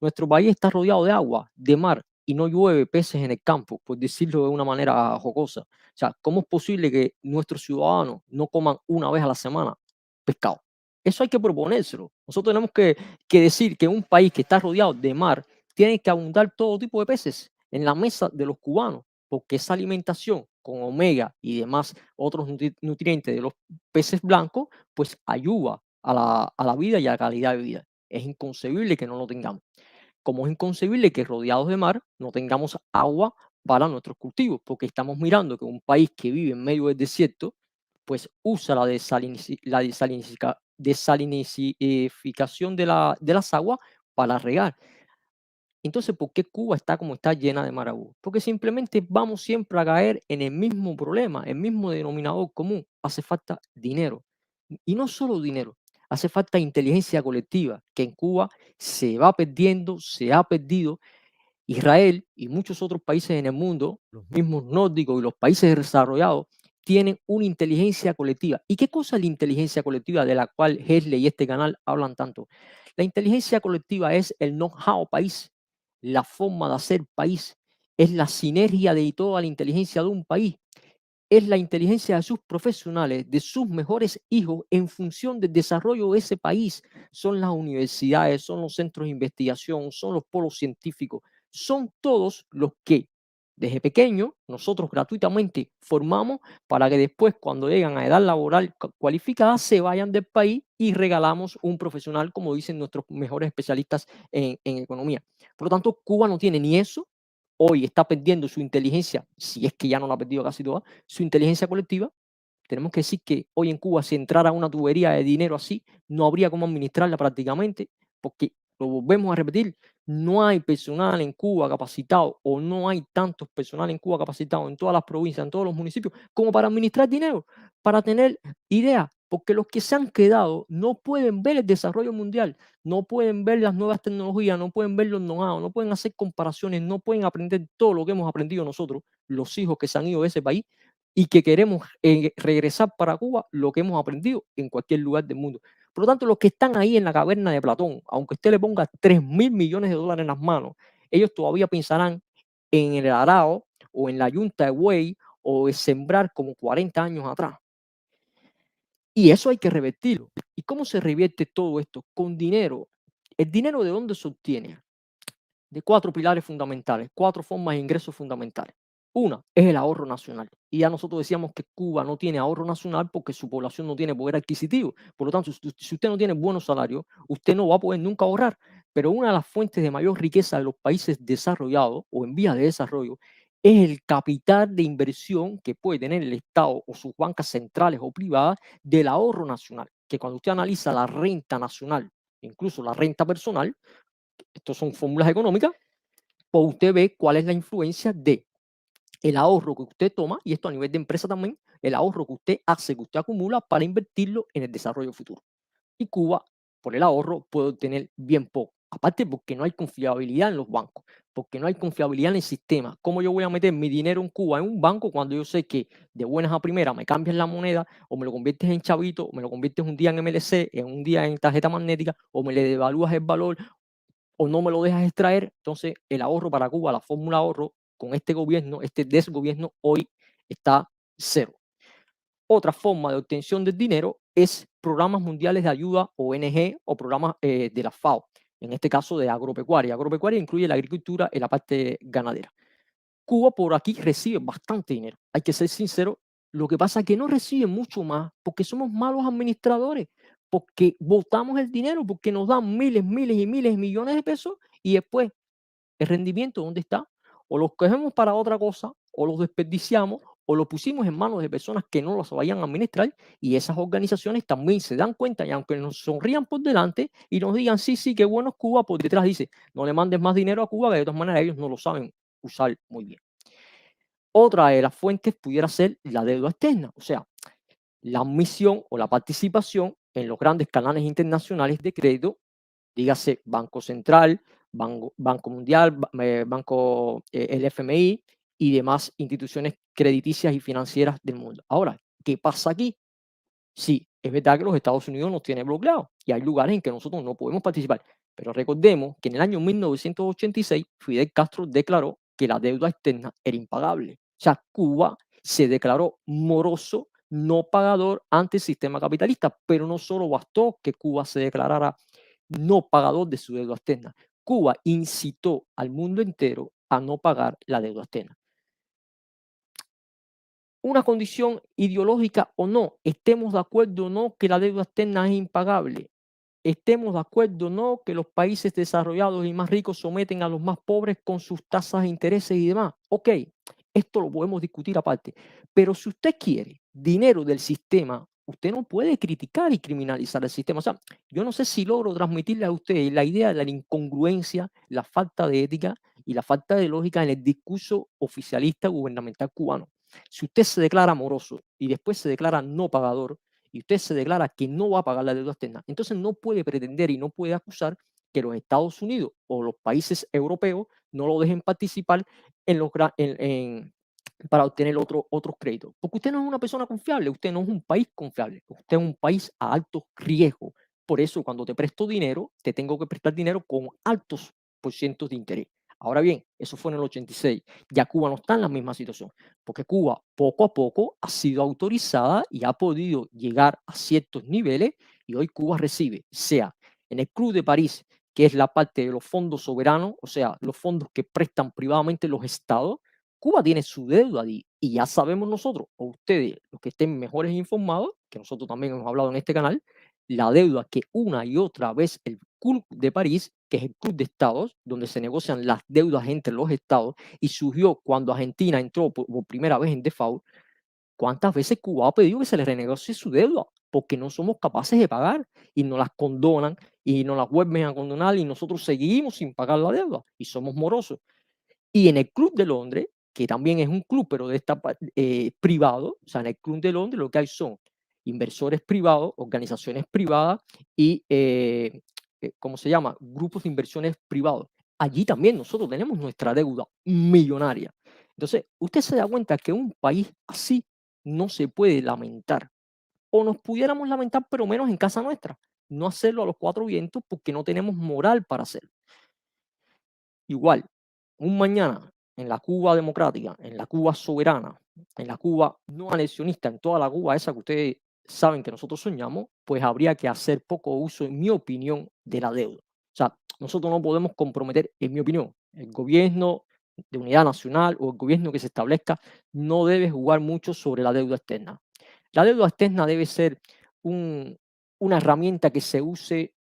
Nuestro país está rodeado de agua, de mar, y no llueve peces en el campo, por decirlo de una manera jocosa. O sea, ¿cómo es posible que nuestros ciudadanos no coman una vez a la semana pescado? Eso hay que proponérselo. Nosotros tenemos que decir que un país que está rodeado de mar tiene que abundar todo tipo de peces en la mesa de los cubanos, porque esa alimentación con omega y demás otros nutrientes de los peces blancos, pues ayuda a la vida y a la calidad de vida. Es inconcebible que no lo tengamos. Como es inconcebible que rodeados de mar no tengamos agua para nuestros cultivos, porque estamos mirando que un país que vive en medio del desierto, pues usa la desalinificación de las aguas para regar. Entonces, ¿por qué Cuba está como está llena de marabú? Porque simplemente vamos siempre a caer en el mismo problema, el mismo denominador común. Hace falta dinero. Y no solo dinero, hace falta inteligencia colectiva, que en Cuba se va perdiendo, se ha perdido. Israel y muchos otros países en el mundo, los mismos nórdicos y los países desarrollados, tienen una inteligencia colectiva. ¿Y qué cosa es la inteligencia colectiva de la cual Hesley y este canal hablan tanto? La inteligencia colectiva es el know-how país, la forma de hacer país, es la sinergia de toda la inteligencia de un país, es la inteligencia de sus profesionales, de sus mejores hijos en función del desarrollo de ese país. Son las universidades, son los centros de investigación, son los polos científicos, son todos los que desde pequeño nosotros gratuitamente formamos para que después cuando llegan a edad laboral cualificada se vayan del país y regalamos un profesional como dicen nuestros mejores especialistas en economía. Por lo tanto, Cuba no tiene ni eso, hoy está perdiendo su inteligencia, si es que ya no la ha perdido casi toda, su inteligencia colectiva. Tenemos que decir que hoy en Cuba, si entrara una tubería de dinero así, no habría cómo administrarla prácticamente, porque lo volvemos a repetir, no hay personal en Cuba capacitado o no hay tantos personal en Cuba capacitado en todas las provincias, en todos los municipios, como para administrar dinero, para tener ideas, porque los que se han quedado no pueden ver el desarrollo mundial, no pueden ver las nuevas tecnologías, no pueden ver los know-how, no pueden hacer comparaciones, no pueden aprender todo lo que hemos aprendido nosotros, los hijos que se han ido de ese país, y que queremos regresar para Cuba lo que hemos aprendido en cualquier lugar del mundo. Por lo tanto, los que están ahí en la caverna de Platón, aunque usted le ponga 3.000 millones de dólares en las manos, ellos todavía pensarán en el arao o en la yunta de buey o de sembrar como 40 años atrás. Y eso hay que revertirlo. ¿Y cómo se revierte todo esto? Con dinero. ¿El dinero de dónde se obtiene? De 4 pilares fundamentales, 4 formas de ingresos fundamentales. Una es el ahorro nacional. Y ya nosotros decíamos que Cuba no tiene ahorro nacional porque su población no tiene poder adquisitivo. Por lo tanto, si usted no tiene buenos salarios, usted no va a poder nunca ahorrar. Pero una de las fuentes de mayor riqueza de los países desarrollados o en vías de desarrollo es el capital de inversión que puede tener el Estado o sus bancas centrales o privadas del ahorro nacional. Que cuando usted analiza la renta nacional, incluso la renta personal, estos son fórmulas económicas, pues usted ve cuál es la influencia de el ahorro que usted toma, y esto a nivel de empresa también, el ahorro que usted hace, que usted acumula para invertirlo en el desarrollo futuro. Y Cuba, por el ahorro, puede obtener bien poco. Aparte porque no hay confiabilidad en los bancos, porque no hay confiabilidad en el sistema. ¿Cómo yo voy a meter mi dinero en Cuba en un banco cuando yo sé que de buenas a primeras me cambias la moneda o me lo conviertes en chavito, o me lo conviertes un día en MLC, en un día en tarjeta magnética, o me le devalúas el valor o no me lo dejas extraer? Entonces el ahorro para Cuba, la fórmula ahorro con este gobierno, este desgobierno hoy está cero. Otra forma de obtención del dinero es programas mundiales de ayuda, ONG, o programas de la FAO, en este caso de agropecuaria. Agropecuaria incluye la agricultura y la parte ganadera. Cuba por aquí recibe bastante dinero, hay que ser sincero. Lo que pasa es que no recibe mucho más porque somos malos administradores, porque botamos el dinero, porque nos dan miles, miles y miles de millones de pesos y después el rendimiento, ¿dónde está? O los cogemos para otra cosa, o los desperdiciamos, o lo pusimos en manos de personas que no los vayan a administrar, y esas organizaciones también se dan cuenta, y aunque nos sonrían por delante y nos digan, sí, sí, qué bueno es Cuba, por detrás dice, no le mandes más dinero a Cuba, que de todas maneras ellos no lo saben usar muy bien. Otra de las fuentes pudiera ser la deuda externa, o sea, la admisión o la participación en los grandes canales internacionales de crédito, dígase Banco Central, Banco Mundial, Banco, el FMI y demás instituciones crediticias y financieras del mundo. Ahora, ¿qué pasa aquí? Sí, es verdad que los Estados Unidos nos tienen bloqueados y hay lugares en que nosotros no podemos participar, Pero recordemos que en el año 1986 Fidel Castro declaró que la deuda externa era impagable. O sea, Cuba se declaró moroso, no pagador ante el sistema capitalista, pero no solo bastó que Cuba se declarara no pagador de su deuda externa. Cuba incitó al mundo entero a no pagar la deuda externa. Una condición ideológica o no, estemos de acuerdo o no que la deuda externa es impagable, estemos de acuerdo o no que los países desarrollados y más ricos someten a los más pobres con sus tasas de intereses y demás. Ok, esto lo podemos discutir aparte. Pero si usted quiere dinero del sistema, usted no puede criticar y criminalizar el sistema. O sea, yo no sé si logro transmitirle a usted la idea de la incongruencia, la falta de ética y la falta de lógica en el discurso oficialista gubernamental cubano. Si usted se declara moroso y después se declara no pagador, y usted se declara que no va a pagar la deuda externa, entonces no puede pretender y no puede acusar que los Estados Unidos o los países europeos no lo dejen participar en los, para obtener otros créditos. Porque usted no es una persona confiable, usted no es un país confiable, usted es un país a alto riesgo. Por eso cuando te presto dinero, te tengo que prestar dinero con altos por cientos de interés. Ahora bien, eso fue en el 86. Ya Cuba no está en la misma situación, porque Cuba poco a poco ha sido autorizada y ha podido llegar a ciertos niveles y hoy Cuba recibe, sea en el Club de París, que es la parte de los fondos soberanos, o sea, los fondos que prestan privadamente los estados. Cuba tiene su deuda allí y ya sabemos nosotros, o ustedes, los que estén mejores informados, que nosotros también hemos hablado en este canal, la deuda que una y otra vez el Club de París, que es el club de estados, donde se negocian las deudas entre los estados, y surgió cuando Argentina entró por primera vez en default. ¿Cuántas veces Cuba ha pedido que se le renegocie su deuda? Porque no somos capaces de pagar y nos las condonan y nos las vuelven a condonar y nosotros seguimos sin pagar la deuda y somos morosos. Y en el Club de Londres, que también es un club, pero de esta privado, o sea, en el Club de Londres lo que hay son inversores privados, organizaciones privadas y, ¿cómo se llama? Grupos de inversiones privados. Allí también nosotros tenemos nuestra deuda millonaria. Entonces, usted se da cuenta que un país así no se puede lamentar. O nos pudiéramos lamentar, pero menos en casa nuestra. No hacerlo a los cuatro vientos porque no tenemos moral para hacerlo. Igual, un mañana en la Cuba democrática, en la Cuba soberana, en la Cuba no anexionista, en toda la Cuba esa que ustedes saben que nosotros soñamos, pues habría que hacer poco uso, en mi opinión, de la deuda. O sea, nosotros no podemos comprometer, en mi opinión, el gobierno de unidad nacional o el gobierno que se establezca no debe jugar mucho sobre la deuda externa. La deuda externa debe ser un- una herramienta que se use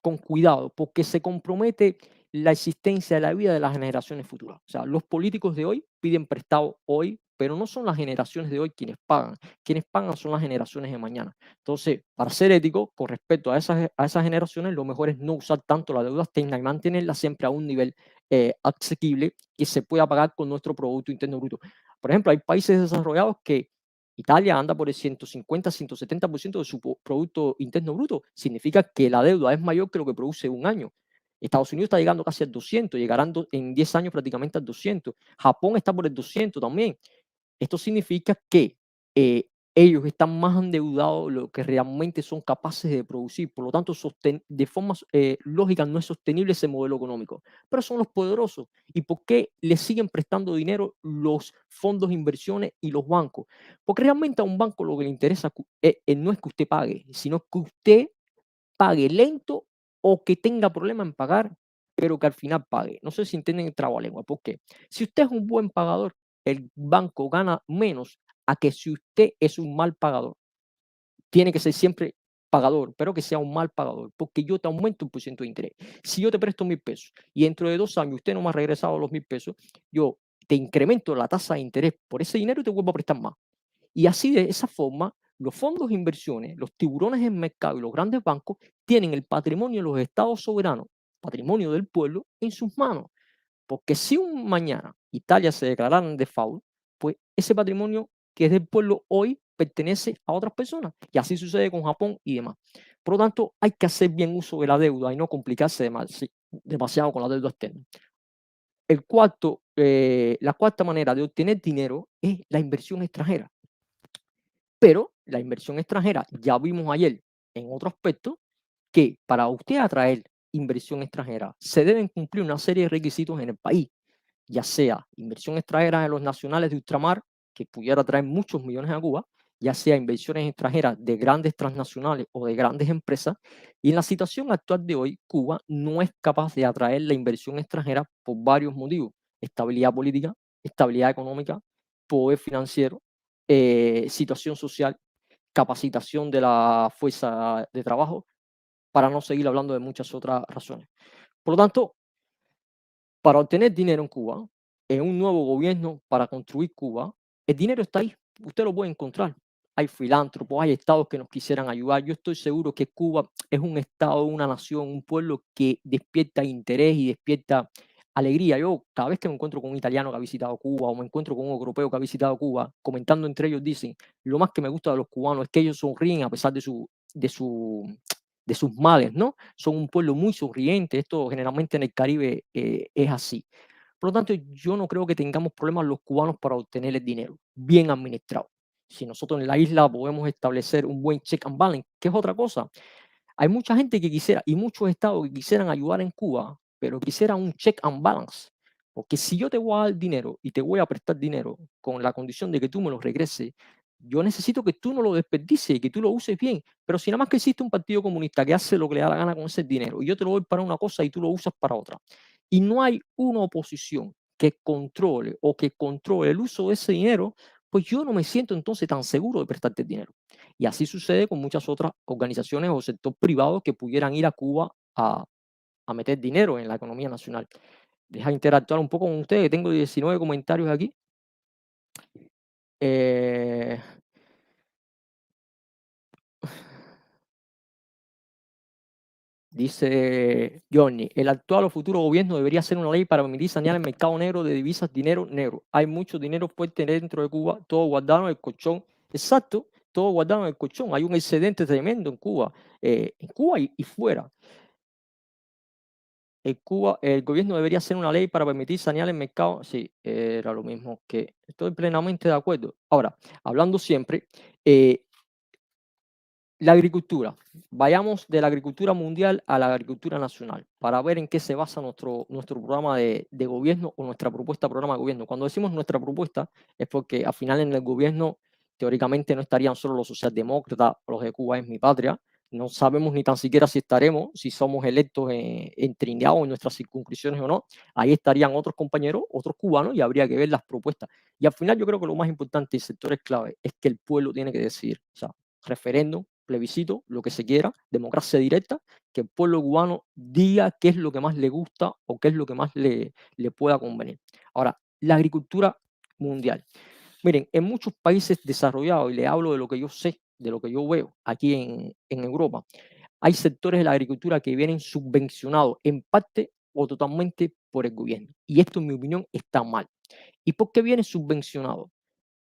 con cuidado, porque se compromete la existencia de la vida de las generaciones futuras. O sea, los políticos de hoy piden prestado hoy, pero no son las generaciones de hoy quienes pagan. Quienes pagan son las generaciones de mañana. Entonces, para ser ético, con respecto a esas generaciones, lo mejor es no usar tanto la deuda externa y mantenerla siempre a un nivel asequible que se pueda pagar con nuestro Producto Interno Bruto. Por ejemplo, hay países desarrollados que Italia anda por el 150-170% de su Producto Interno Bruto. Significa que la deuda es mayor que lo que produce un año. Estados Unidos está llegando casi al 200, llegarán en 10 años prácticamente al 200. Japón está por el 200 también. Esto significa que eh, ellos están más endeudados de lo que realmente son capaces de producir. Por lo tanto, de forma lógica no es sostenible ese modelo económico. Pero son los poderosos. ¿Y por qué les siguen prestando dinero los fondos de inversiones y los bancos? Porque realmente a un banco lo que le interesa no es que usted pague, sino que usted pague lento o que tenga problema en pagar, pero que al final pague. No sé si entienden el trabalengua. ¿Por qué? Si usted es un buen pagador, el banco gana menos a que si usted es un mal pagador. Tiene que ser siempre pagador, pero que sea un mal pagador, porque yo te aumento un por ciento de interés. Si yo te presto 1.000 pesos y dentro de 2 años usted no me ha regresado los 1.000 pesos, yo te incremento la tasa de interés por ese dinero y te vuelvo a prestar más. Y así de esa forma, los fondos de inversiones, los tiburones en mercado y los grandes bancos tienen el patrimonio de los estados soberanos, patrimonio del pueblo, en sus manos. Porque si un mañana Italia se declarara en default, pues ese patrimonio que es del pueblo hoy pertenece a otras personas. Y así sucede con Japón y demás. Por lo tanto, hay que hacer bien uso de la deuda y no complicarse demasiado con la deuda externa. La cuarta manera de obtener dinero es la inversión extranjera. Pero la inversión extranjera, ya vimos ayer en otro aspecto, que para usted atraer inversión extranjera, se deben cumplir una serie de requisitos en el país, ya sea inversión extranjera en los nacionales de ultramar, que pudiera traer muchos millones a Cuba, ya sea inversiones extranjeras de grandes transnacionales o de grandes empresas. Y en la situación actual de hoy, Cuba no es capaz de atraer la inversión extranjera por varios motivos: estabilidad política, estabilidad económica, poder financiero, situación social, capacitación de la fuerza de trabajo, para no seguir hablando de muchas otras razones. Por lo tanto, para obtener dinero en Cuba, en un nuevo gobierno para construir Cuba, el dinero está ahí, usted lo puede encontrar. Hay filántropos, hay estados que nos quisieran ayudar. Yo estoy seguro que Cuba es un estado, una nación, un pueblo que despierta interés y despierta alegría. Yo, cada vez que me encuentro con un italiano que ha visitado Cuba o me encuentro con un europeo que ha visitado Cuba, comentando entre ellos, dicen: lo más que me gusta de los cubanos es que ellos sonríen a pesar de su, de sus males, ¿no? Son un pueblo muy sonriente. Esto generalmente en el Caribe es así. Por lo tanto, yo no creo que tengamos problemas los cubanos para obtener el dinero bien administrado. Si nosotros en la isla podemos establecer un buen check and balance, que es otra cosa. Hay mucha gente que quisiera y muchos estados que quisieran ayudar en Cuba, pero quisieran un check and balance. Porque si yo te voy a dar dinero y te voy a prestar dinero con la condición de que tú me lo regreses, yo necesito que tú no lo desperdicies y que tú lo uses bien. Pero si nada más que existe un partido comunista que hace lo que le da la gana con ese dinero y yo te lo doy para una cosa y tú lo usas para otra, y no hay una oposición que controle el uso de ese dinero, pues yo no me siento entonces tan seguro de prestarte el dinero. Y así sucede con muchas otras organizaciones o sector privado que pudieran ir a Cuba a meter dinero en la economía nacional. Deja interactuar un poco con ustedes, que tengo 19 comentarios aquí. Eh, Dice Johnny: el actual o futuro gobierno debería hacer una ley para permitir sanear el mercado negro de divisas, dinero negro. Hay mucho dinero fuerte dentro de Cuba, todo guardado en el colchón. Exacto, todo guardado en el colchón. Hay un excedente tremendo en Cuba y fuera. Cuba, el gobierno debería hacer una ley para permitir sanear el mercado. Sí, era lo mismo, que estoy plenamente de acuerdo. Ahora, hablando siempre, eh, la agricultura. Vayamos de la agricultura mundial a la agricultura nacional para ver en qué se basa nuestro programa de gobierno o nuestra propuesta de programa de gobierno. Cuando decimos nuestra propuesta es porque al final en el gobierno teóricamente no estarían solo los socialdemócratas o los de Cuba es mi patria. No sabemos ni tan siquiera si estaremos, si somos electos en Trinidad o en nuestras circunscripciones o no. Ahí estarían otros compañeros, otros cubanos, y habría que ver las propuestas. Y al final yo creo que lo más importante y sectores clave es que el pueblo tiene que decidir. O sea, referéndum, plebiscito, lo que se quiera, democracia directa, que el pueblo cubano diga qué es lo que más le gusta o qué es lo que más le pueda convenir. Ahora, la agricultura mundial. Miren, en muchos países desarrollados, y le hablo de lo que yo sé, de lo que yo veo aquí en Europa, hay sectores de la agricultura que vienen subvencionados en parte o totalmente por el gobierno. Y esto, en mi opinión, está mal. ¿Y por qué viene subvencionado?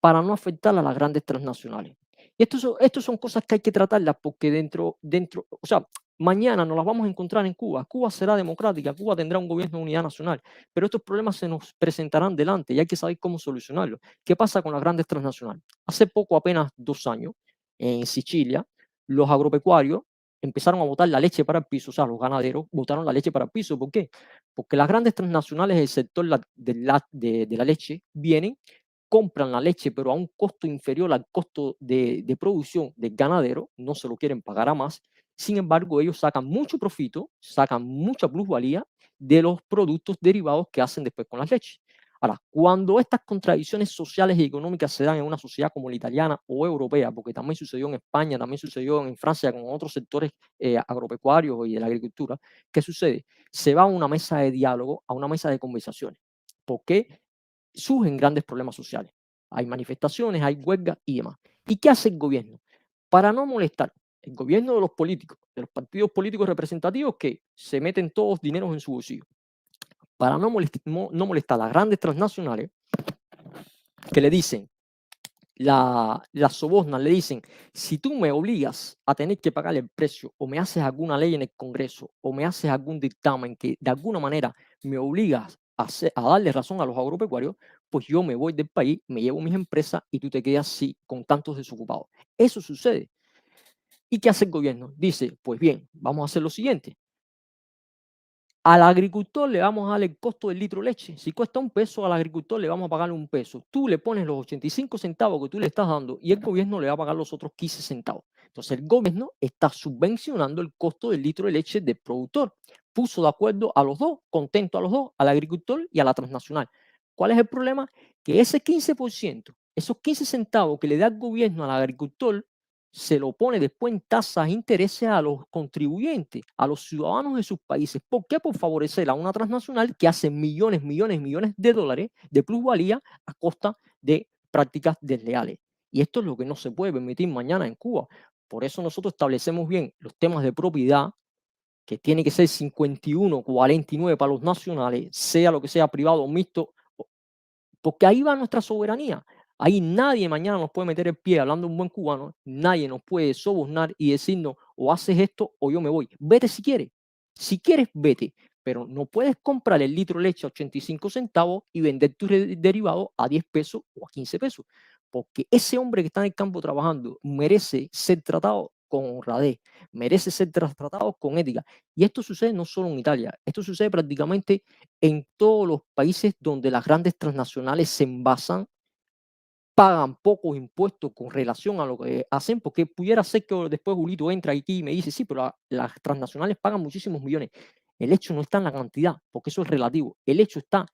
Para no afectar a las grandes transnacionales. Y estos son cosas que hay que tratarlas porque o sea, mañana nos las vamos a encontrar en Cuba. Cuba será democrática, Cuba tendrá un gobierno de unidad nacional, pero estos problemas se nos presentarán delante y hay que saber cómo solucionarlos. ¿Qué pasa con las grandes transnacionales? Hace poco, apenas 2 años, en Sicilia, los agropecuarios empezaron a botar la leche para el piso, o sea, los ganaderos botaron la leche para el piso. ¿Por qué? Porque las grandes transnacionales del sector de la leche vienen, compran la leche, pero a un costo inferior al costo de producción del ganadero, no se lo quieren pagar a más. Sin embargo, ellos sacan mucho profito, sacan mucha plusvalía de los productos derivados que hacen después con las leches. Ahora, cuando estas contradicciones sociales y económicas se dan en una sociedad como la italiana o europea, porque también sucedió en España, también sucedió en Francia con otros sectores agropecuarios y de la agricultura, ¿qué sucede? Se va a una mesa de diálogo, a una mesa de conversaciones. ¿Por qué? Surgen grandes problemas sociales. Hay manifestaciones, hay huelgas y demás. ¿Y qué hace el gobierno? Para no molestar, el gobierno de los políticos, de los partidos políticos representativos que se meten todos dineros en su bolsillo, para no molestar a las grandes transnacionales que le dicen, la sobornan, le dicen: si tú me obligas a tener que pagar el precio o me haces alguna ley en el Congreso o me haces algún dictamen que de alguna manera me obligas a darle razón a los agropecuarios, pues yo me voy del país, me llevo mis empresas y tú te quedas así con tantos desocupados. Eso sucede. ¿Y qué hace el gobierno? Dice: pues bien, vamos a hacer lo siguiente. Al agricultor le vamos a dar el costo del litro de leche. Si cuesta 1 peso, al agricultor le vamos a pagar 1 peso. Tú le pones los 85 centavos que tú le estás dando y el gobierno le va a pagar los otros 15 centavos. Entonces el gobierno está subvencionando el costo del litro de leche del productor. Puso de acuerdo a los dos, contento a los dos, al agricultor y a la transnacional. ¿Cuál es el problema? Que ese 15%, esos 15 centavos que le da el gobierno al agricultor, se lo pone después en tasas e intereses a los contribuyentes, a los ciudadanos de sus países. ¿Por qué? Por favorecer a una transnacional que hace millones, millones, millones de dólares de plusvalía a costa de prácticas desleales. Y esto es lo que no se puede permitir mañana en Cuba. Por eso nosotros establecemos bien los temas de propiedad, que tiene que ser 51-49 para los nacionales, sea lo que sea privado o mixto, porque ahí va nuestra soberanía. Ahí nadie mañana nos puede meter el pie, hablando un buen cubano, nadie nos puede sobornar y decirnos o haces esto o yo me voy. Vete si quieres. Si quieres, vete. Pero no puedes comprar el litro de leche a 85 centavos y vender tu derivado a 10 pesos o a 15 pesos. Porque ese hombre que está en el campo trabajando merece ser tratado con honradez, merece ser tratado con ética. Y esto sucede no solo en Italia, esto sucede prácticamente en todos los países donde las grandes transnacionales se envasan, pagan pocos impuestos con relación a lo que hacen, porque pudiera ser que después Julito entra aquí y me dice, sí, pero las transnacionales pagan muchísimos millones. El hecho no está en la cantidad, porque eso es relativo. El hecho está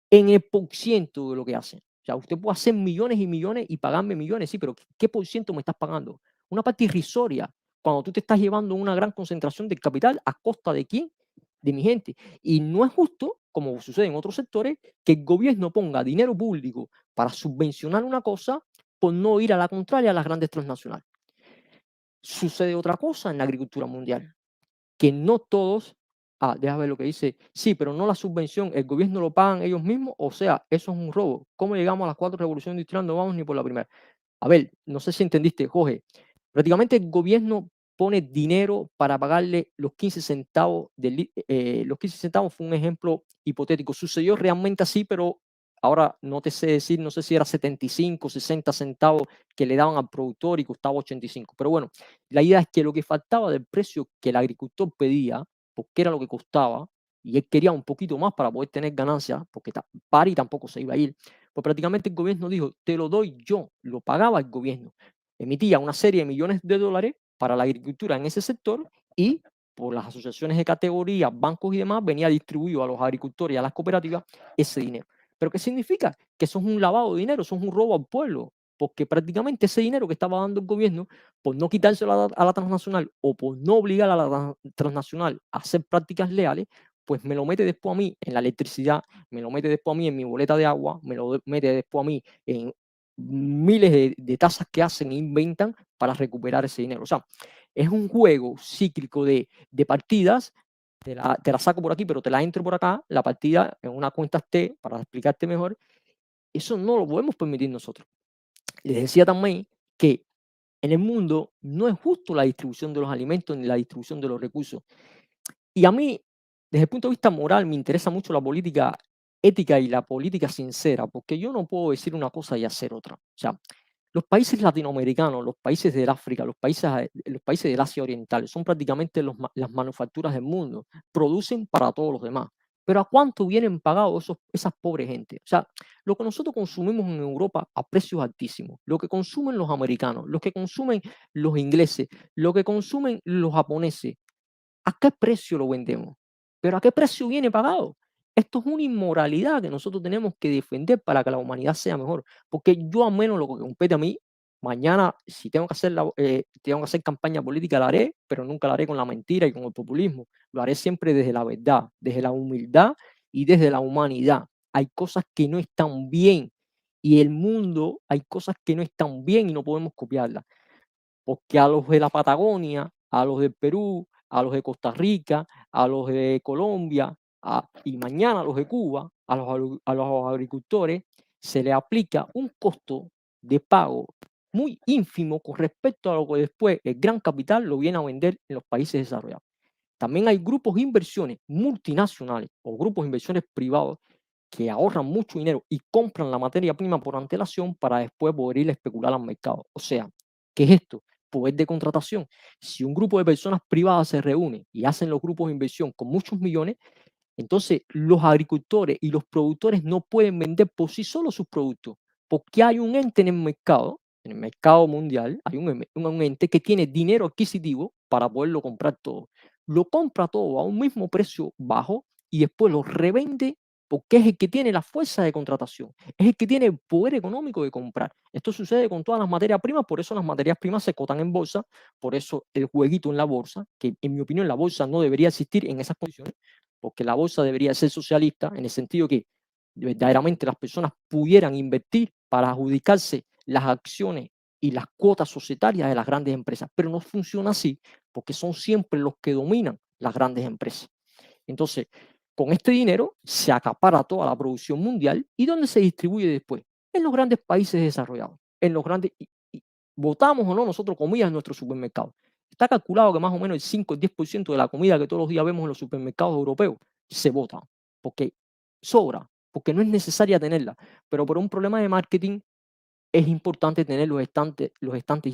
en el porciento de lo que hacen. O sea, usted puede hacer millones y millones y pagarme millones, sí, pero ¿qué por ciento me estás pagando? Una parte irrisoria, cuando tú te estás llevando una gran concentración del capital a costa de quién, de mi gente. Y no es justo, como sucede en otros sectores, que el gobierno ponga dinero público para subvencionar una cosa por no ir a la contraria a las grandes transnacionales. Sucede otra cosa en la agricultura mundial, que no todos, déjame ver lo que dice, sí, pero no la subvención, el gobierno lo pagan ellos mismos, o sea, eso es un robo. ¿Cómo llegamos a las 4 revoluciones industriales? No vamos ni por la primera. A ver, no sé si entendiste, Jorge. Prácticamente el gobierno pone dinero para pagarle los 15 centavos. Los 15 centavos fue un ejemplo hipotético. Sucedió realmente así, pero ahora no te sé decir, no sé si era 75, 60 centavos que le daban al productor y costaba 85. Pero bueno, la idea es que lo que faltaba del precio que el agricultor pedía, porque era lo que costaba, y él quería un poquito más para poder tener ganancias, porque Pari tampoco se iba a ir, pues prácticamente el gobierno dijo, te lo doy yo, lo pagaba el gobierno. Emitía una serie de millones de dólares para la agricultura en ese sector y por las asociaciones de categoría, bancos y demás, venía distribuido a los agricultores y a las cooperativas ese dinero. ¿Pero qué significa? Que eso es un lavado de dinero, eso es un robo al pueblo, porque prácticamente ese dinero que estaba dando el gobierno, por no quitárselo a la transnacional o por no obligar a la transnacional a hacer prácticas leales, pues me lo mete después a mí en la electricidad, me lo mete después a mí en mi boleta de agua, me lo mete después a mí en miles de tasas que hacen e inventan para recuperar ese dinero. O sea, es un juego cíclico de partidas, te la saco por aquí, pero te la entro por acá, la partida en una cuenta T, para explicarte mejor, eso no lo podemos permitir nosotros. Les decía también que en el mundo no es justo la distribución de los alimentos ni la distribución de los recursos. Y a mí, desde el punto de vista moral, me interesa mucho la política ética y la política sincera, porque yo no puedo decir una cosa y hacer otra. O sea, los países latinoamericanos, los países del África, los países del Asia Oriental son prácticamente las manufacturas del mundo, producen para todos los demás. Pero ¿a cuánto vienen pagados esas pobres gente? O sea, lo que nosotros consumimos en Europa a precios altísimos, lo que consumen los americanos, lo que consumen los ingleses, lo que consumen los japoneses, ¿a qué precio lo vendemos? ¿Pero a qué precio viene pagado? Esto es una inmoralidad que nosotros tenemos que defender para que la humanidad sea mejor. Porque yo, al menos lo que compete a mí, mañana, si tengo que hacer campaña política, la haré, pero nunca la haré con la mentira y con el populismo. Lo haré siempre desde la verdad, desde la humildad y desde la humanidad. Hay cosas que no están bien y el mundo hay cosas que no están bien y no podemos copiarlas, porque a los de la Patagonia, a los de Perú, a los de Costa Rica, a los de Colombia y mañana a los de Cuba, a los agricultores, se le aplica un costo de pago muy ínfimo con respecto a lo que después el gran capital lo viene a vender en los países desarrollados. También hay grupos de inversiones multinacionales o grupos de inversiones privados que ahorran mucho dinero y compran la materia prima por antelación para después poder ir a especular al mercado. O sea, ¿qué es esto? Poder de contratación. Si un grupo de personas privadas se reúne y hacen los grupos de inversión con muchos millones, Entonces, los agricultores y los productores no pueden vender por sí solos sus productos, porque hay un ente en el mercado mundial, hay un ente que tiene dinero adquisitivo para poderlo comprar todo. Lo compra todo a un mismo precio bajo y después lo revende porque es el que tiene la fuerza de contratación, es el que tiene el poder económico de comprar. Esto sucede con todas las materias primas, por eso las materias primas se cotan en bolsa, por eso el jueguito en la bolsa, que en mi opinión la bolsa no debería existir en esas condiciones, porque la bolsa debería ser socialista en el sentido que verdaderamente las personas pudieran invertir para adjudicarse las acciones y las cuotas societarias de las grandes empresas, pero no funciona así porque son siempre los que dominan las grandes empresas. Entonces, con este dinero se acapara toda la producción mundial y ¿dónde se distribuye después? En los grandes países desarrollados, en los grandes, y votamos o no nosotros comida en nuestros supermercados. Está calculado que más o menos el 5 o 10% de la comida que todos los días vemos en los supermercados europeos se vota, porque sobra, porque no es necesaria tenerla, pero por un problema de marketing es importante tener los estantes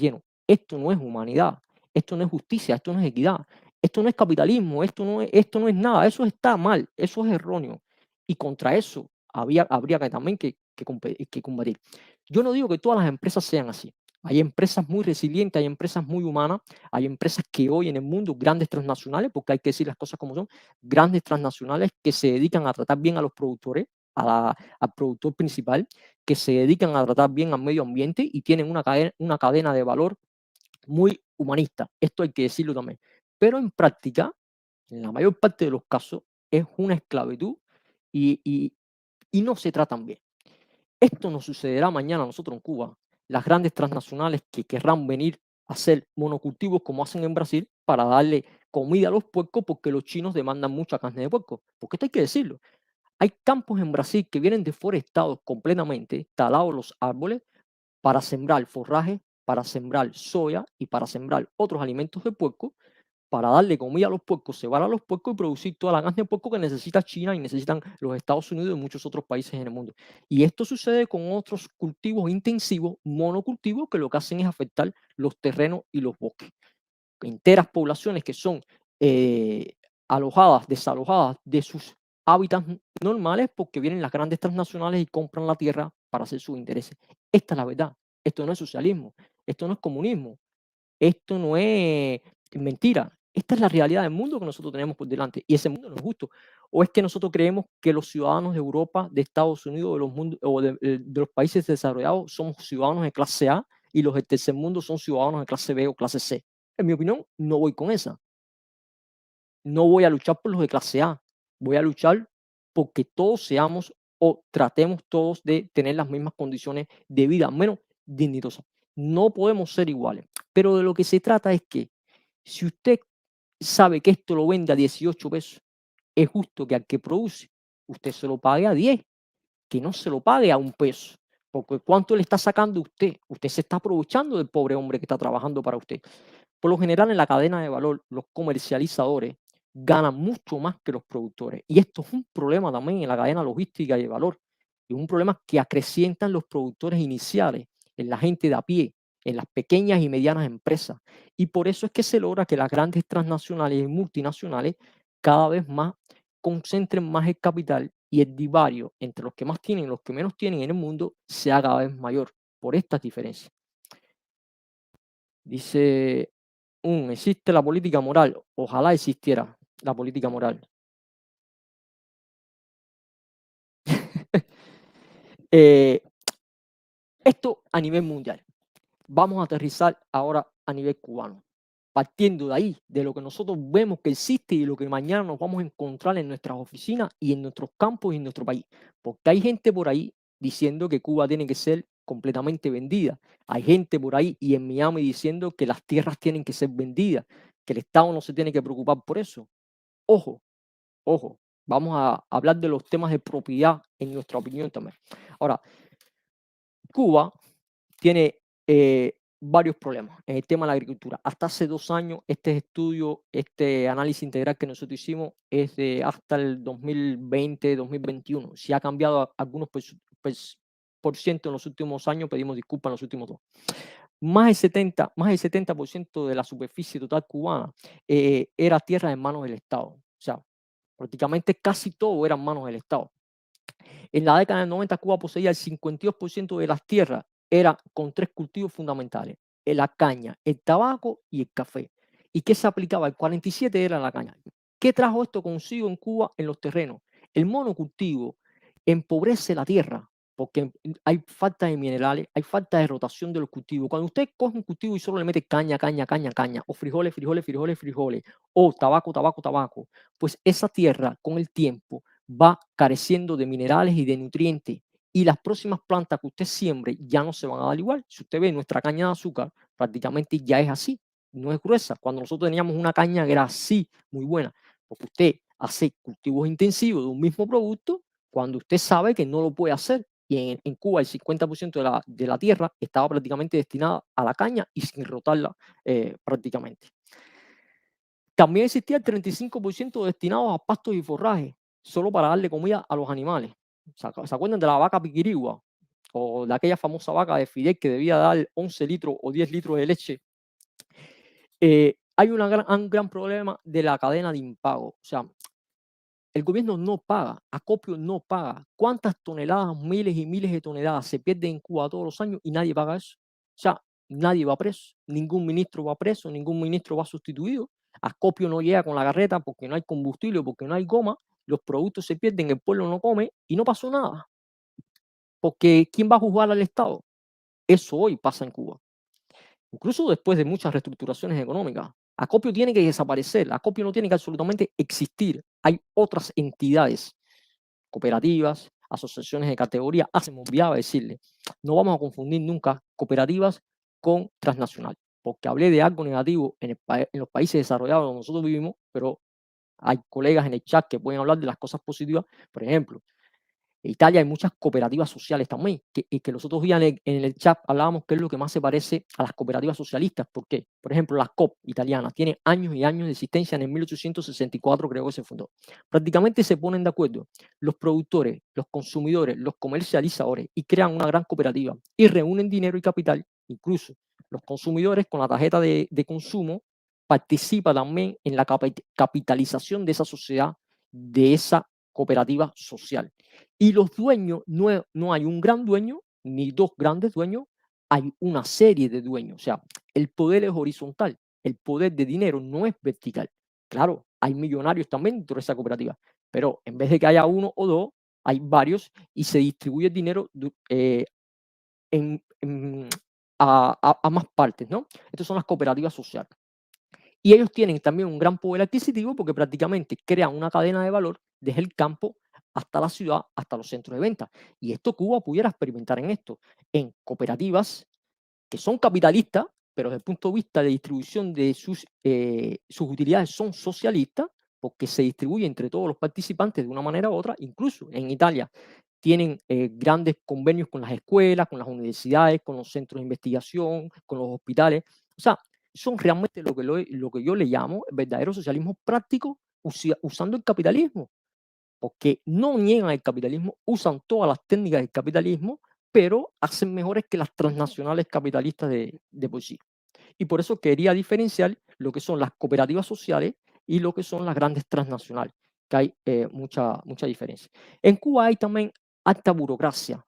llenos. Esto no es humanidad, esto no es justicia, esto no es equidad, esto no es capitalismo, esto no es nada, eso está mal, eso es erróneo. Y contra eso habría que también que combatir. Yo no digo que todas las empresas sean así. Hay empresas muy resilientes, hay empresas muy humanas, hay empresas que hoy en el mundo, grandes transnacionales, porque hay que decir las cosas como son, grandes transnacionales que se dedican a tratar bien a los productores, al productor principal, que se dedican a tratar bien al medio ambiente y tienen una cadena de valor muy humanista. Esto hay que decirlo también. Pero en práctica, en la mayor parte de los casos, es una esclavitud y, y, y no se tratan bien. Esto nos sucederá mañana a nosotros en Cuba. Las grandes transnacionales que querrán venir a hacer monocultivos como hacen en Brasil para darle comida a los puercos porque los chinos demandan mucha carne de puerco. Porque esto hay que decirlo. Hay campos en Brasil que vienen deforestados completamente, talados los árboles para sembrar forraje, para sembrar soya y para sembrar otros alimentos de puerco, para darle comida a los puercos, cebar a los puercos y producir toda la carne de puerco que necesita China y necesitan los Estados Unidos y muchos otros países en el mundo. Y esto sucede con otros cultivos intensivos, monocultivos, que lo que hacen es afectar los terrenos y los bosques. Enteras poblaciones que son eh, alojadas, desalojadas de sus hábitats normales porque vienen las grandes transnacionales y compran la tierra para hacer sus intereses. Esta es la verdad. Esto no es socialismo, esto no es comunismo, esto no es mentira. Esta es la realidad del mundo que nosotros tenemos por delante y ese mundo no es justo. ¿O es que nosotros creemos que los ciudadanos de Europa, de Estados Unidos, de los países desarrollados somos ciudadanos de clase A y los del tercer mundo son ciudadanos de clase B o clase C? En mi opinión, no voy con esa. No voy a luchar por los de clase A. Voy a luchar porque todos seamos o tratemos todos de tener las mismas condiciones de vida, al menos dignitosas. No podemos ser iguales. Pero de lo que se trata es que si usted sabe que esto lo vende a 18 pesos, es justo que al que produce usted se lo pague a 10, que no se lo pague a 1 peso. Porque ¿cuánto le está sacando usted? Usted se está aprovechando del pobre hombre que está trabajando para usted. Por lo general, en la cadena de valor, los comercializadores ganan mucho más que los productores. Y esto es un problema también en la cadena logística y de valor. Es un problema que acrecientan los productores iniciales, en la gente de a pie, en las pequeñas y medianas empresas. Y por eso es que se logra que las grandes transnacionales y multinacionales cada vez más concentren más el capital y el divario entre los que más tienen y los que menos tienen en el mundo sea cada vez mayor por estas diferencias. Dice existe la política moral. Ojalá existiera la política moral. Eh, Esto a nivel mundial. Vamos a aterrizar ahora a nivel cubano. Partiendo de ahí, de lo que nosotros vemos que existe y lo que mañana nos vamos a encontrar en nuestras oficinas y en nuestros campos y en nuestro país. Porque hay gente por ahí diciendo que Cuba tiene que ser completamente vendida. Hay gente por ahí y en Miami diciendo que las tierras tienen que ser vendidas, que el Estado no se tiene que preocupar por eso. Ojo, ojo, vamos a hablar de los temas de propiedad en nuestra opinión también. Ahora, Cuba tiene varios problemas en el tema de la agricultura. Hasta hace 2 años, este estudio, este análisis integral que nosotros hicimos es de hasta el 2020, 2021. Si ha cambiado algunos por ciento en los últimos años, pedimos disculpas en los últimos 2. Más del 70% de la superficie total cubana era tierra en manos del Estado. O sea, Prácticamente casi todo era en manos del Estado. En la década del 90 Cuba poseía el 52% de las tierras, era con 3 cultivos fundamentales, la caña, el tabaco y el café. ¿Y qué se aplicaba? El 47 era la caña. ¿Qué trajo esto consigo en Cuba en los terrenos? El monocultivo empobrece la tierra porque hay falta de minerales, hay falta de rotación de los cultivos. Cuando usted coge un cultivo y solo le mete caña, caña, caña, caña, o frijoles, frijoles, frijoles, frijoles, o tabaco, tabaco, tabaco, pues esa tierra con el tiempo va careciendo de minerales y de nutrientes. Y las próximas plantas que usted siembre ya no se van a dar igual. Si usted ve nuestra caña de azúcar, prácticamente ya es así, no es gruesa. Cuando nosotros teníamos una caña que era así, muy buena, porque usted hace cultivos intensivos de un mismo producto cuando usted sabe que no lo puede hacer. Y en Cuba el 50% de la tierra estaba prácticamente destinada a la caña y sin rotarla prácticamente. También existía el 35% destinado a pastos y forraje, solo para darle comida a los animales. ¿Se acuerdan de la vaca piquirigua? O de aquella famosa vaca de Fidel que debía dar 11 litros o 10 litros de leche. Hay un gran problema de la cadena de impago. O sea, el gobierno no paga, Acopio no paga. ¿Cuántas toneladas, miles y miles de toneladas se pierden en Cuba todos los años y nadie paga eso? O sea, nadie va preso, ningún ministro va preso, ningún ministro va sustituido. Acopio no llega con la carreta porque no hay combustible, porque no hay goma, los productos se pierden, el pueblo no come y no pasó nada. Porque ¿quién va a juzgar al Estado? Eso hoy pasa en Cuba. Incluso después de muchas reestructuraciones económicas. Acopio tiene que desaparecer, Acopio no tiene que absolutamente existir. Hay otras entidades, cooperativas, asociaciones de categoría. Se me olvidaba decirle, no vamos a confundir nunca cooperativas con transnacional, porque hablé de algo negativo en los países desarrollados donde nosotros vivimos, pero hay colegas en el chat que pueden hablar de las cosas positivas. Por ejemplo, en Italia hay muchas cooperativas sociales también, que los otros días en el chat hablábamos que es lo que más se parece a las cooperativas socialistas. ¿Por qué? Por ejemplo, la COP italiana tiene años y años de existencia, en el 1864 creo que se fundó. Prácticamente se ponen de acuerdo los productores, los consumidores, los comercializadores y crean una gran cooperativa y reúnen dinero y capital. Incluso los consumidores con la tarjeta de consumo participan también en la capitalización de esa sociedad, de esa cooperativa social. Y los dueños, no hay un gran dueño ni dos grandes dueños, hay una serie de dueños. O sea, el poder es horizontal, el poder de dinero no es vertical. Claro, hay millonarios también dentro de esa cooperativa, pero en vez de que haya uno o dos, hay varios y se distribuye el dinero en, a más partes, ¿no? Estas son las cooperativas sociales. Y ellos tienen también un gran poder adquisitivo porque prácticamente crean una cadena de valor desde el campo hasta la ciudad, hasta los centros de venta. Y esto Cuba pudiera experimentar en esto, en cooperativas que son capitalistas, pero desde el punto de vista de distribución de sus utilidades son socialistas, porque se distribuye entre todos los participantes de una manera u otra. Incluso en Italia tienen grandes convenios con las escuelas, con las universidades, con los centros de investigación, con los hospitales. O sea, son realmente lo que yo le llamo el verdadero socialismo práctico usando el capitalismo, porque no niegan el capitalismo, usan todas las técnicas del capitalismo, pero hacen mejores que las transnacionales capitalistas de por sí. Y por eso quería diferenciar lo que son las cooperativas sociales y lo que son las grandes transnacionales, que hay mucha diferencia. En Cuba hay también alta burocracia,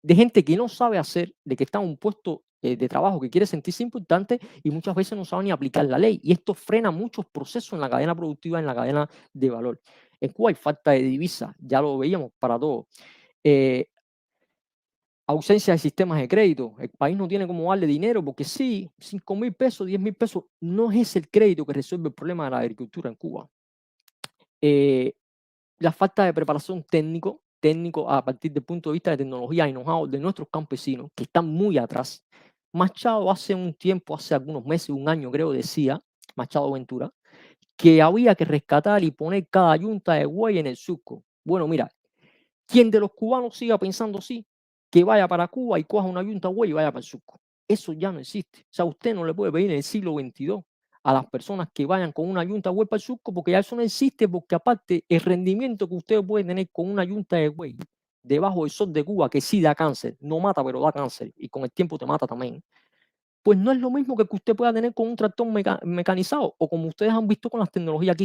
de gente que no sabe hacer, de que está en un puesto de trabajo que quiere sentirse importante y muchas veces no sabe ni aplicar la ley. Y esto frena muchos procesos en la cadena productiva, en la cadena de valor. En Cuba hay falta de divisas, ya lo veíamos para todo. Ausencia de sistemas de crédito. El país no tiene cómo darle dinero porque sí, 5.000 pesos, 10.000 pesos, no es el crédito que resuelve el problema de la agricultura en Cuba. La falta de preparación técnico a partir del punto de vista de tecnología y know-how de nuestros campesinos, que están muy atrás. Machado hace un tiempo, hace algunos meses, un año creo, decía, Machado Ventura, que había que rescatar y poner cada yunta de buey en el surco. Bueno, mira, quien de los cubanos siga pensando así, que vaya para Cuba y coja una yunta de buey y vaya para el surco. Eso ya no existe. O sea, usted no le puede pedir en el siglo XXII a las personas que vayan con una yunta de buey para el surco, porque ya eso no existe, porque aparte el rendimiento que usted puede tener con una yunta de buey debajo del sol de Cuba, que sí da cáncer, no mata, pero da cáncer, y con el tiempo te mata también, pues no es lo mismo que usted pueda tener con un tractor mecanizado o como ustedes han visto con las tecnologías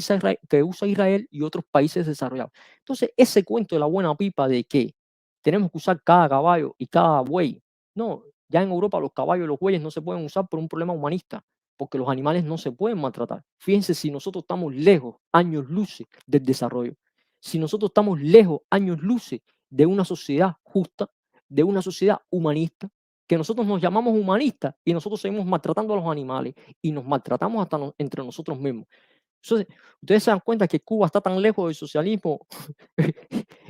que usa Israel y otros países desarrollados. Entonces, ese cuento de la buena pipa de que tenemos que usar cada caballo y cada buey, no, ya en Europa los caballos y los bueyes no se pueden usar por un problema humanista, porque los animales no se pueden maltratar. Fíjense si nosotros estamos lejos, años luces del desarrollo, si nosotros estamos lejos, años luces de una sociedad justa, de una sociedad humanista, que nosotros nos llamamos humanistas y nosotros seguimos maltratando a los animales y nos maltratamos hasta entre nosotros mismos. Entonces, ustedes se dan cuenta que Cuba está tan lejos del socialismo,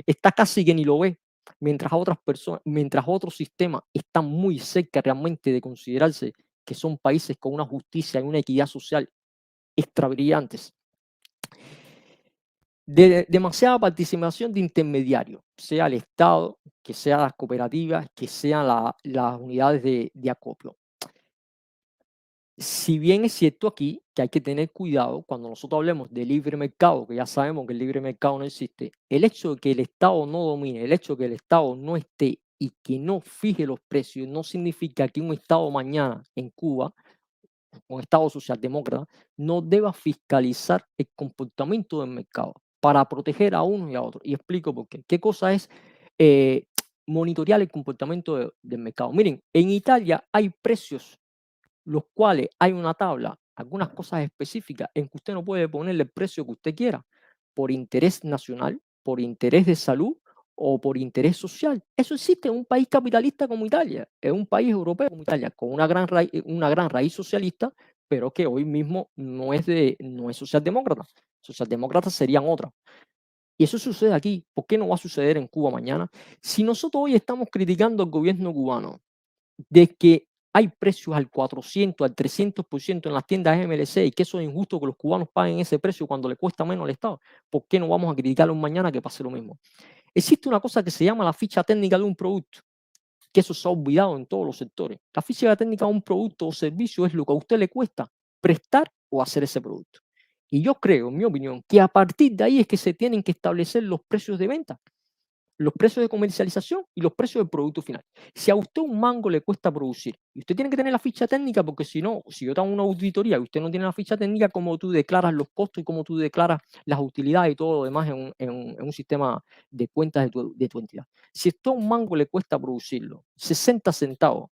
está casi que ni lo ve, mientras otras personas, mientras otros sistemas están muy cerca realmente de considerarse que son países con una justicia y una equidad social extra brillantes. Demasiada participación de intermediarios, sea el Estado, que sean las cooperativas, que sean las unidades de acopio. Si bien es cierto aquí que hay que tener cuidado cuando nosotros hablemos de libre mercado, que ya sabemos que el libre mercado no existe, el hecho de que el Estado no domine, el hecho de que el Estado no esté y que no fije los precios, no significa que un Estado mañana en Cuba, un Estado socialdemócrata, no deba fiscalizar el comportamiento del mercado para proteger a uno y a otro. Y explico por qué. ¿Qué cosa es eh, monitorear el comportamiento del mercado? Miren, en Italia hay precios los cuales hay una tabla, algunas cosas específicas en que usted no puede ponerle el precio que usted quiera, por interés nacional, por interés de salud o por interés social. Eso existe en un país capitalista como Italia, en un país europeo como Italia, con una gran raíz socialista, pero que hoy mismo no es socialdemócrata. Socialdemócratas serían otras. Y eso sucede aquí. ¿Por qué no va a suceder en Cuba mañana? Si nosotros hoy estamos criticando al gobierno cubano de que hay precios al 400, al 300% en las tiendas MLC y que eso es injusto que los cubanos paguen ese precio cuando le cuesta menos al Estado, ¿por qué no vamos a criticarlo mañana que pase lo mismo? Existe una cosa que se llama la ficha técnica de un producto, que eso se ha olvidado en todos los sectores. La ficha técnica de un producto o servicio es lo que a usted le cuesta prestar o hacer ese producto. Y yo creo, en mi opinión, que a partir de ahí es que se tienen que establecer los precios de venta, los precios de comercialización y los precios del producto final. Si a usted un mango le cuesta producir y usted tiene que tener la ficha técnica, porque si no, si yo te hago una auditoría y usted no tiene la ficha técnica, ¿cómo tú declaras los costos y cómo tú declaras las utilidades y todo lo demás en un sistema de cuentas de tu entidad? Si a usted un mango le cuesta producirlo 60 centavos,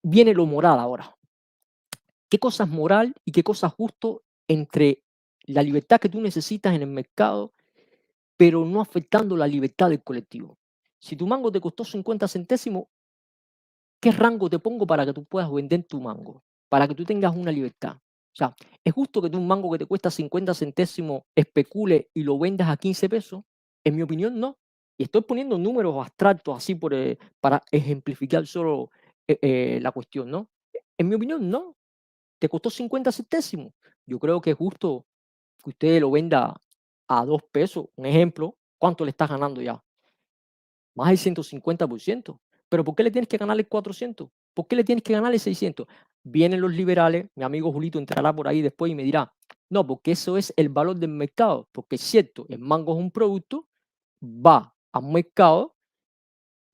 viene lo moral ahora. ¿Qué cosa es moral y qué cosa es justo entre la libertad que tú necesitas en el mercado pero no afectando la libertad del colectivo? Si tu mango te costó 50 centésimos, ¿qué rango te pongo para que tú puedas vender tu mango? Para que tú tengas una libertad. O sea, ¿es justo que tú un mango que te cuesta 50 centésimos especule y lo vendas a 15 pesos? En mi opinión, no. Y estoy poniendo números abstractos así para ejemplificar solo la cuestión, ¿no? En mi opinión, no. Te costó 50 centésimos. Yo creo que es justo que usted lo venda a 2 pesos, un ejemplo, ¿cuánto le estás ganando ya? Más del 150%. Pero ¿por qué le tienes que ganar el 400? ¿Por qué le tienes que ganar el 600? Vienen los liberales, mi amigo Julito entrará por ahí después y me dirá, no, porque eso es el valor del mercado, porque es cierto, el mango es un producto, va a un mercado,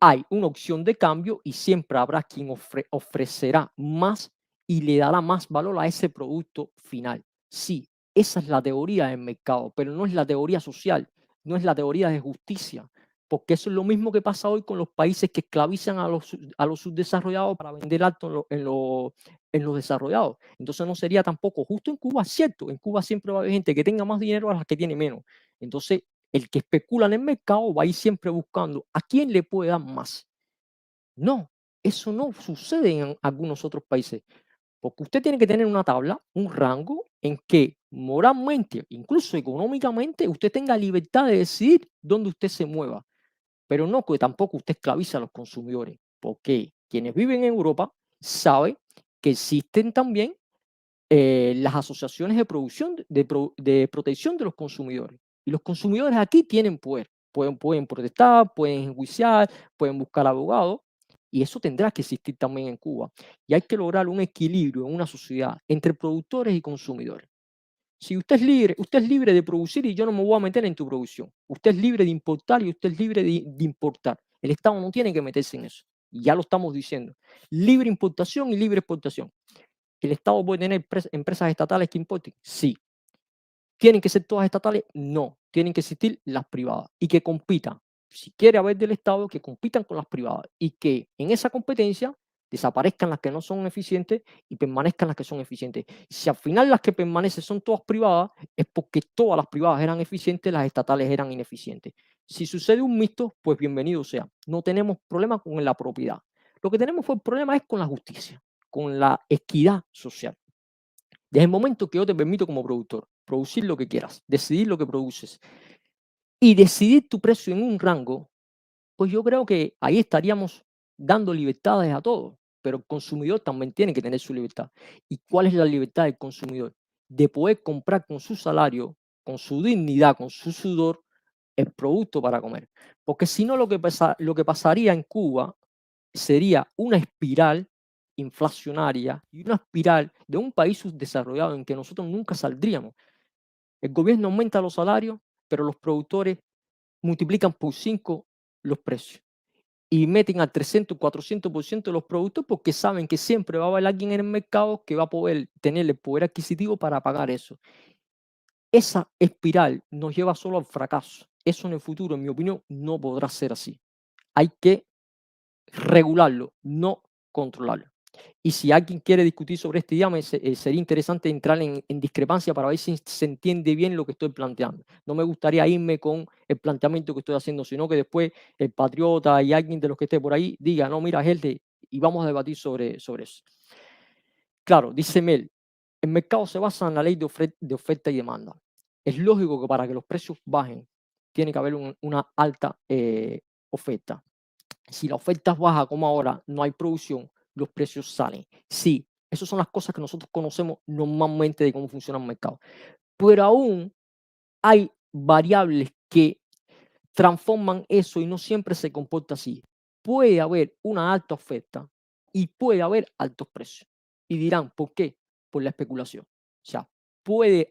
hay una opción de cambio y siempre habrá quien ofrecerá más y le dará más valor a ese producto final. Sí, esa es la teoría del mercado, pero no es la teoría social, no es la teoría de justicia, porque eso es lo mismo que pasa hoy con los países que esclavizan a los subdesarrollados para vender alto en los desarrollados. Entonces no sería tampoco justo en Cuba, cierto, en Cuba siempre va a haber gente que tenga más dinero a la que tiene menos. Entonces el que especula en el mercado va a ir siempre buscando a quién le puede dar más. No, eso no sucede en algunos otros países, porque usted tiene que tener una tabla, un rango en que moralmente, incluso económicamente, usted tenga libertad de decidir dónde usted se mueva, pero no que tampoco usted esclaviza a los consumidores, porque quienes viven en Europa saben que existen también las asociaciones de producción, de protección de los consumidores. Y los consumidores aquí tienen poder. Pueden protestar, pueden enjuiciar, pueden buscar abogados. Y eso tendrá que existir también en Cuba. Y hay que lograr un equilibrio en una sociedad entre productores y consumidores. Si usted es libre de producir y yo no me voy a meter en tu producción. Usted es libre de importar y usted es libre de importar. El Estado no tiene que meterse en eso. Ya lo estamos diciendo. Libre importación y libre exportación. ¿El Estado puede tener empresas estatales que importen? Sí. ¿Tienen que ser todas estatales? No. Tienen que existir las privadas y que compitan. Si quiere haber del Estado, que compitan con las privadas y que en esa competencia desaparezcan las que no son eficientes y permanezcan las que son eficientes. Si al final las que permanecen son todas privadas, es porque todas las privadas eran eficientes, las estatales eran ineficientes. Si sucede un mixto, pues bienvenido sea. No tenemos problema con la propiedad. Lo que tenemos fue el problema es con la justicia, con la equidad social. Desde el momento que yo te permito como productor producir lo que quieras, decidir lo que produces y decidir tu precio en un rango, pues yo creo que ahí estaríamos dando libertades a todos, pero el consumidor también tiene que tener su libertad. ¿Y cuál es la libertad del consumidor? De poder comprar con su salario, con su dignidad, con su sudor, el producto para comer. Porque si no, lo que pasaría en Cuba sería una espiral inflacionaria y una espiral de un país subdesarrollado en que nosotros nunca saldríamos. El gobierno aumenta los salarios, pero los productores multiplican por 5 los precios y meten al 300, 400% de los productos porque saben que siempre va a haber alguien en el mercado que va a poder tener el poder adquisitivo para pagar eso. Esa espiral nos lleva solo al fracaso. Eso en el futuro, en mi opinión, no podrá ser así. Hay que regularlo, no controlarlo. Y si alguien quiere discutir sobre este tema, sería interesante entrar en discrepancia para ver si se entiende bien lo que estoy planteando. No me gustaría irme con el planteamiento que estoy haciendo, sino que después el patriota y alguien de los que esté por ahí diga, no, mira, gente, y vamos a debatir sobre eso. Claro, dice Mel, el mercado se basa en la ley de oferta y demanda. Es lógico que para que los precios bajen, tiene que haber una alta oferta. Si la oferta es baja como ahora, no hay producción, los precios salen. Sí, esas son las cosas que nosotros conocemos normalmente de cómo funciona el mercado. Pero aún hay variables que transforman eso y no siempre se comporta así. Puede haber una alta oferta y puede haber altos precios. Y dirán, ¿por qué? Por la especulación. O sea, puede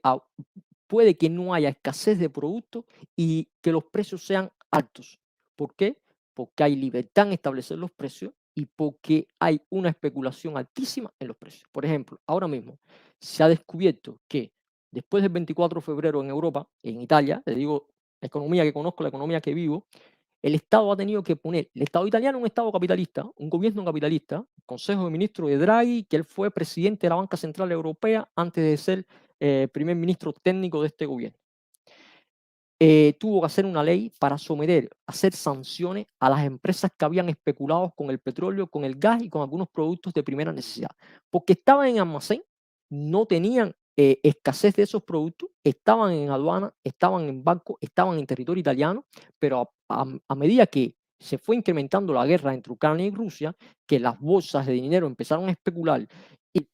que no haya escasez de productos y que los precios sean altos. ¿Por qué? Porque hay libertad en establecer los precios y porque hay una especulación altísima en los precios. Por ejemplo, ahora mismo se ha descubierto que después del 24 de febrero en Europa, en Italia, le digo la economía que conozco, la economía que vivo, el Estado ha tenido que poner, el Estado italiano es un Estado capitalista, un gobierno capitalista, Consejo de Ministros de Draghi, que él fue presidente de la Banca Central Europea antes de ser primer ministro técnico de este gobierno. Tuvo que hacer una ley para someter, hacer sanciones a las empresas que habían especulado con el petróleo, con el gas y con algunos productos de primera necesidad, porque estaban en almacén, no tenían escasez de esos productos, estaban en aduana, estaban en banco, estaban en territorio italiano, pero a medida que se fue incrementando la guerra entre Ucrania y Rusia, que las bolsas de dinero empezaron a especular y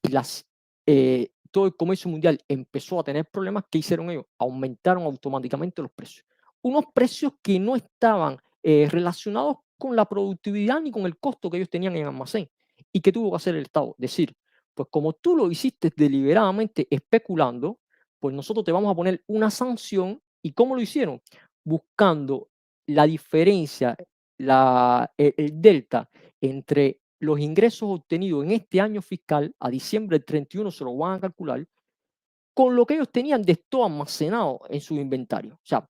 todo el comercio mundial empezó a tener problemas, ¿qué hicieron ellos? Aumentaron automáticamente los precios. Unos precios que no estaban relacionados con la productividad ni con el costo que ellos tenían en almacén. ¿Y qué tuvo que hacer el Estado? Decir, pues como tú lo hiciste deliberadamente especulando, pues nosotros te vamos a poner una sanción. ¿Y cómo lo hicieron? Buscando la diferencia, el delta entre los ingresos obtenidos en este año fiscal, a diciembre del 31 se lo van a calcular, con lo que ellos tenían de esto almacenado en su inventario. O sea,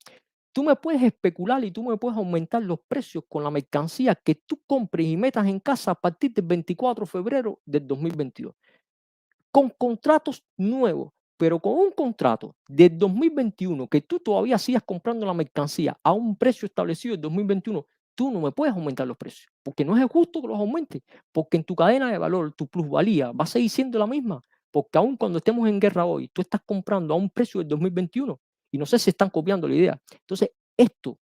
tú me puedes especular y tú me puedes aumentar los precios con la mercancía que tú compres y metas en casa a partir del 24 de febrero del 2022 con contratos nuevos, pero con un contrato del 2021 que tú todavía sigas comprando la mercancía a un precio establecido en 2021, tú no me puedes aumentar los precios, porque no es justo que los aumente, porque en tu cadena de valor, tu plusvalía va a seguir siendo la misma, porque aun cuando estemos en guerra hoy, tú estás comprando a un precio del 2021 y no sé si están copiando la idea. Entonces, esto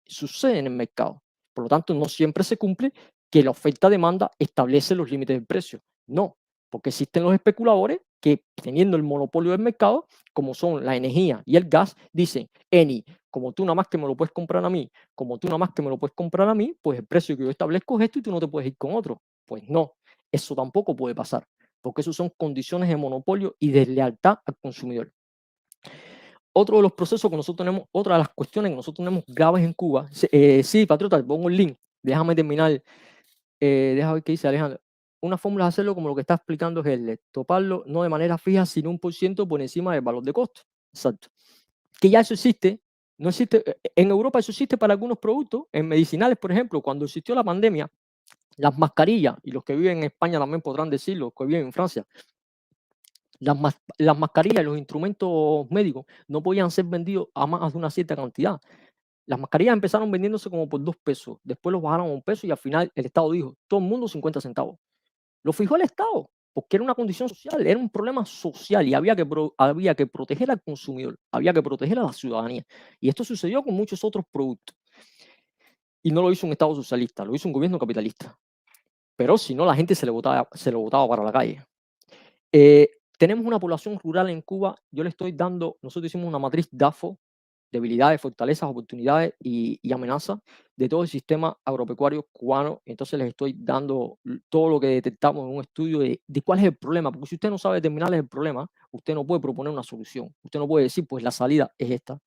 sucede en el mercado. Por lo tanto, no siempre se cumple que la oferta-demanda establece los límites del precio. No, porque existen los especuladores que, teniendo el monopolio del mercado, como son la energía y el gas, dicen, Eni, como tú nada más que me lo puedes comprar a mí, como tú nada más que me lo puedes comprar a mí, pues el precio que yo establezco es esto y tú no te puedes ir con otro. Pues no, eso tampoco puede pasar, porque eso son condiciones de monopolio y deslealtad al consumidor. Otro de los procesos que nosotros tenemos, otra de las cuestiones que nosotros tenemos graves en Cuba, sí, Patriota, te pongo el link, déjame terminar Deja ver qué dice Alejandro. Una fórmula es hacerlo como lo que está explicando Heller, toparlo no de manera fija, sino 1% por encima del valor de costo. Exacto. Que ya eso existe, no existe, en Europa eso existe para algunos productos, en medicinales, por ejemplo, cuando existió la pandemia, las mascarillas, y los que viven en España también podrán decirlo, los que viven en Francia, las mascarillas y los instrumentos médicos no podían ser vendidos a más de una cierta cantidad. Las mascarillas empezaron vendiéndose como por 2 pesos, después los bajaron a 1 peso y al final el Estado dijo, todo el mundo 50 centavos. Lo fijó el Estado, porque era una condición social, era un problema social y había que proteger al consumidor, había que proteger a la ciudadanía. Y esto sucedió con muchos otros productos. Y no lo hizo un Estado socialista, lo hizo un gobierno capitalista. Pero si no, la gente se le botaba para la calle. Eh, Tenemos una población rural en Cuba, yo le estoy dando, nosotros hicimos una matriz DAFO, debilidades, fortalezas, oportunidades y amenazas de todo el sistema agropecuario cubano. Entonces les estoy dando todo lo que detectamos en un estudio de cuál es el problema, porque si usted no sabe determinar el problema, usted no puede proponer una solución. Usted no puede decir, pues la salida es esta.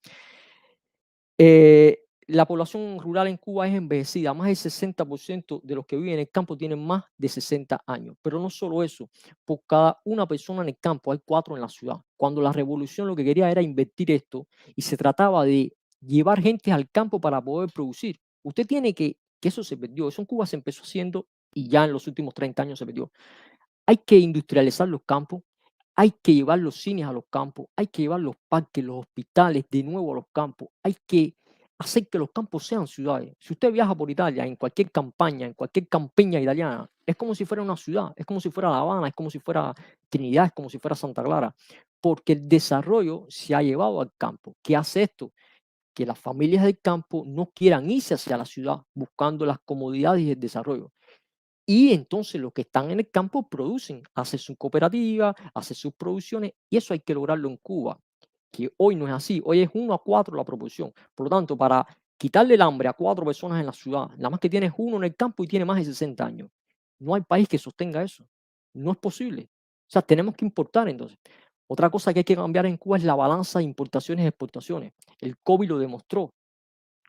La población rural en Cuba es envejecida, más del 60% de los que viven en el campo tienen más de 60 años. Pero no solo eso, por cada una persona en el campo hay 4 en la ciudad. Cuando la revolución lo que quería era invertir esto y se trataba de llevar gente al campo para poder producir. Usted tiene que eso se perdió, eso en Cuba se empezó haciendo y ya en los últimos 30 años se perdió. Hay que industrializar los campos, hay que llevar los cines a los campos, hay que llevar los parques, los hospitales de nuevo a los campos, hay que hacer que los campos sean ciudades. Si usted viaja por Italia, en cualquier campaña, en cualquier campiña italiana, es como si fuera una ciudad, es como si fuera La Habana, es como si fuera Trinidad, es como si fuera Santa Clara, porque el desarrollo se ha llevado al campo. ¿Qué hace esto? Que las familias del campo no quieran irse hacia la ciudad buscando las comodidades y el desarrollo. Y entonces los que están en el campo producen, hacen su cooperativa, hacen sus producciones, y eso hay que lograrlo en Cuba, que hoy no es así, hoy es 1 a 4 la proporción. Por lo tanto, para quitarle el hambre a 4 personas en la ciudad, nada más que tienes uno en el campo y tiene más de 60 años. No hay país que sostenga eso. No es posible. O sea, tenemos que importar entonces. Otra cosa que hay que cambiar en Cuba es la balanza de importaciones y exportaciones. El COVID lo demostró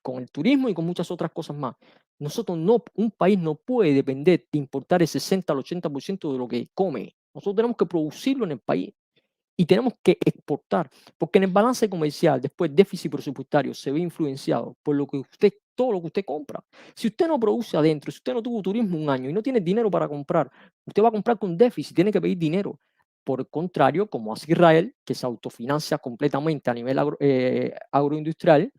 con el turismo y con muchas otras cosas más. Nosotros no, un país no puede depender de importar el 60 al 80% de lo que come. Nosotros tenemos que producirlo en el país y tenemos que exportar, porque en el balance comercial, después déficit presupuestario, se ve influenciado por lo que usted, todo lo que usted compra. Si usted no produce adentro, si usted no tuvo turismo un año y no tiene dinero para comprar, usted va a comprar con déficit, tiene que pedir dinero. Por el contrario, como hace Israel, que se autofinancia completamente a nivel agroindustrial,